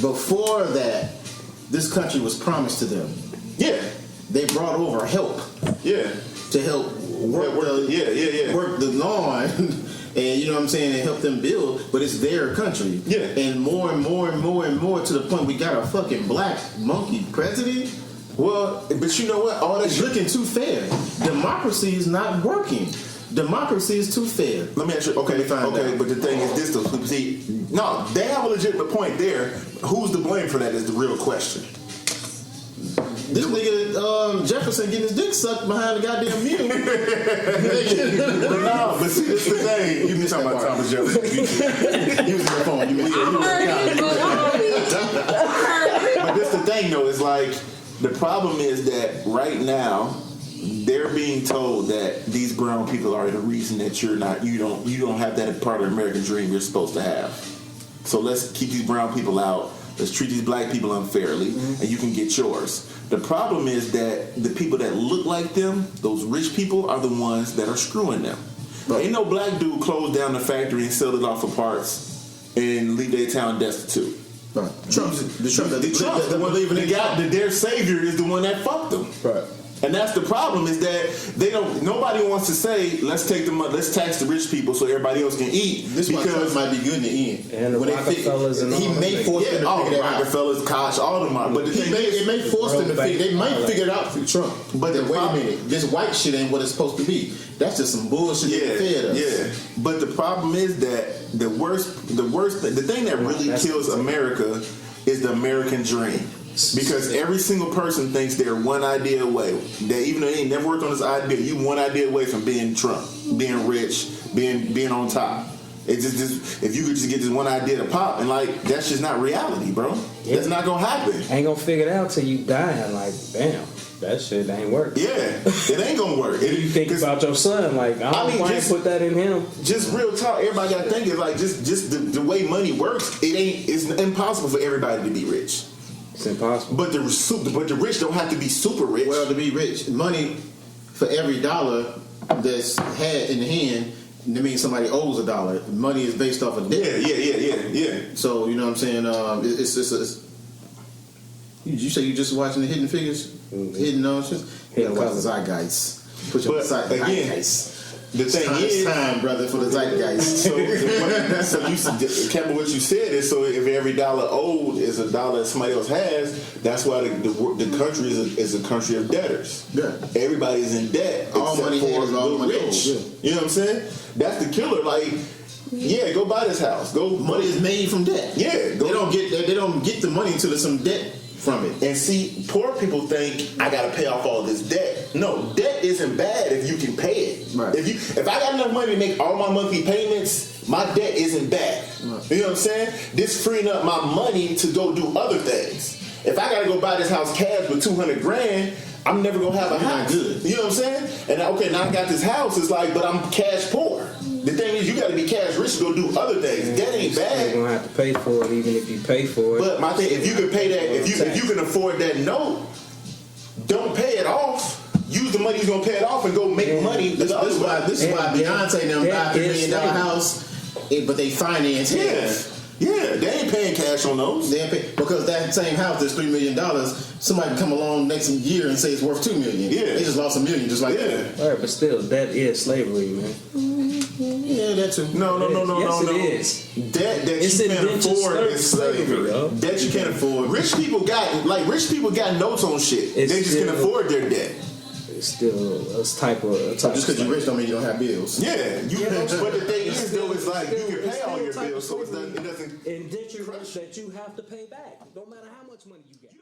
Before that, this country was promised to them. Yeah. They brought over help. Yeah. To help work the lawn, and you know what I'm saying, and help them build. But it's their country. Yeah. And more and more and more and more to the point we got a fucking black monkey president. Well, but you know what? All that It's looking too fair. Democracy is not working. Democracy is too fair. Let me ask you. Okay, but the thing is this: though. See, no, they have a legitimate point there. Who's to blame for that? Is the real question. This nigga Jefferson getting his dick sucked behind the goddamn mule. But no, but see, this is the thing. You missed talking about Thomas Jefferson. He was on the phone. But this the thing, though. Is like the problem is that right now they're being told that these brown people are the reason that you don't have that part of the American dream you're supposed to have. So let's keep these brown people out. Let's treat these black people unfairly, and you can get yours. The problem is that the people that look like them, those rich people, are the ones that are screwing them. Right. Ain't no black dude close down the factory and sell it off for parts and leave their town destitute. Right. Their savior is the one that fucked them. Right. And that's the problem is that nobody wants to say let's tax the rich people so everybody else can eat. This because might be good in the end. And the Rockefellers and all he may force them to figure that out. Rockefellers, Koch, all of them are. But it may force them to figure. They might figure it out through Trump. But wait a minute, this white shit ain't what it's supposed to be. That's just some bullshit they fed us. Yeah. But the problem is that the thing that really kills America is the American dream. Because every single person thinks they're one idea away. That even though they ain't never worked on this idea, you one idea away from being Trump, being rich, being on top. It's just if you could just get this one idea to pop, and like that's just not reality, bro. Yeah. That's not gonna happen. Ain't gonna figure it out till you die. And like, damn, that shit ain't working. Yeah, it ain't gonna work. You think about your son, like I mean, just put that in him. Just real talk. Everybody gotta think is like just the way money works. It's impossible for everybody to be rich. It's impossible. But the rich don't have to be super rich. Well, to be rich, money for every dollar that's had in the hand, that means somebody owes $1. Money is based off of debt. Yeah. So you know what I'm saying? You say you just watching the Hidden Figures, Hidden shit. You gotta watch the Zeitgeist. Put your Zeitgeist. The thing is, time, brother, for the Zeitgeist. So what you said is, so if every dollar owed is $1 that somebody else has, that's why the country is a country of debtors. Yeah, everybody's in debt. All money here is all money rich. Yeah. You know what I'm saying? That's the killer. Like, yeah, go buy this house. Money is made from debt. Yeah, they don't get the money until there's some debt from it. And see, poor people think I gotta pay off all this debt. No, debt isn't bad if you can pay it. Right. If I got enough money to make all my monthly payments, my debt isn't bad. Right. You know what I'm saying? This freeing up my money to go do other things. If I gotta go buy this house cash with $200 grand, I'm never gonna have a house. Good. You know what I'm saying? And okay, now I got this house. It's like, but I'm cash poor. The thing is, you got to be cash rich to go do other things. That ain't You're bad. gonna have to pay for it, even if you pay for it. But my thing, if you can pay that, if you can afford that note, don't pay it off. Use the money you're gonna pay it off and go make money. This is why Beyonce and them buy $3 million house, but they finance half. Yeah, they ain't paying cash on those. They ain't pay, because that same house that's $3 million. Somebody can come along next year and say it's worth $2 million. Yeah, they just lost $1 million just like that. All right, but still, that is slavery, man. Yeah, that too. No. Yes, it is. Debt that It's you can't indentured afford is slavery. slavery, Debt you can't afford. Rich people got notes on shit. It's They just still- can afford their debt. It's still a type of Just because you're rich don't mean you don't have bills. Yeah, but the thing is, though, it's like you Still- can pay it's all still your a type bills, of so it slavery. doesn't. Indenture that you have to pay back, no matter how much money you get.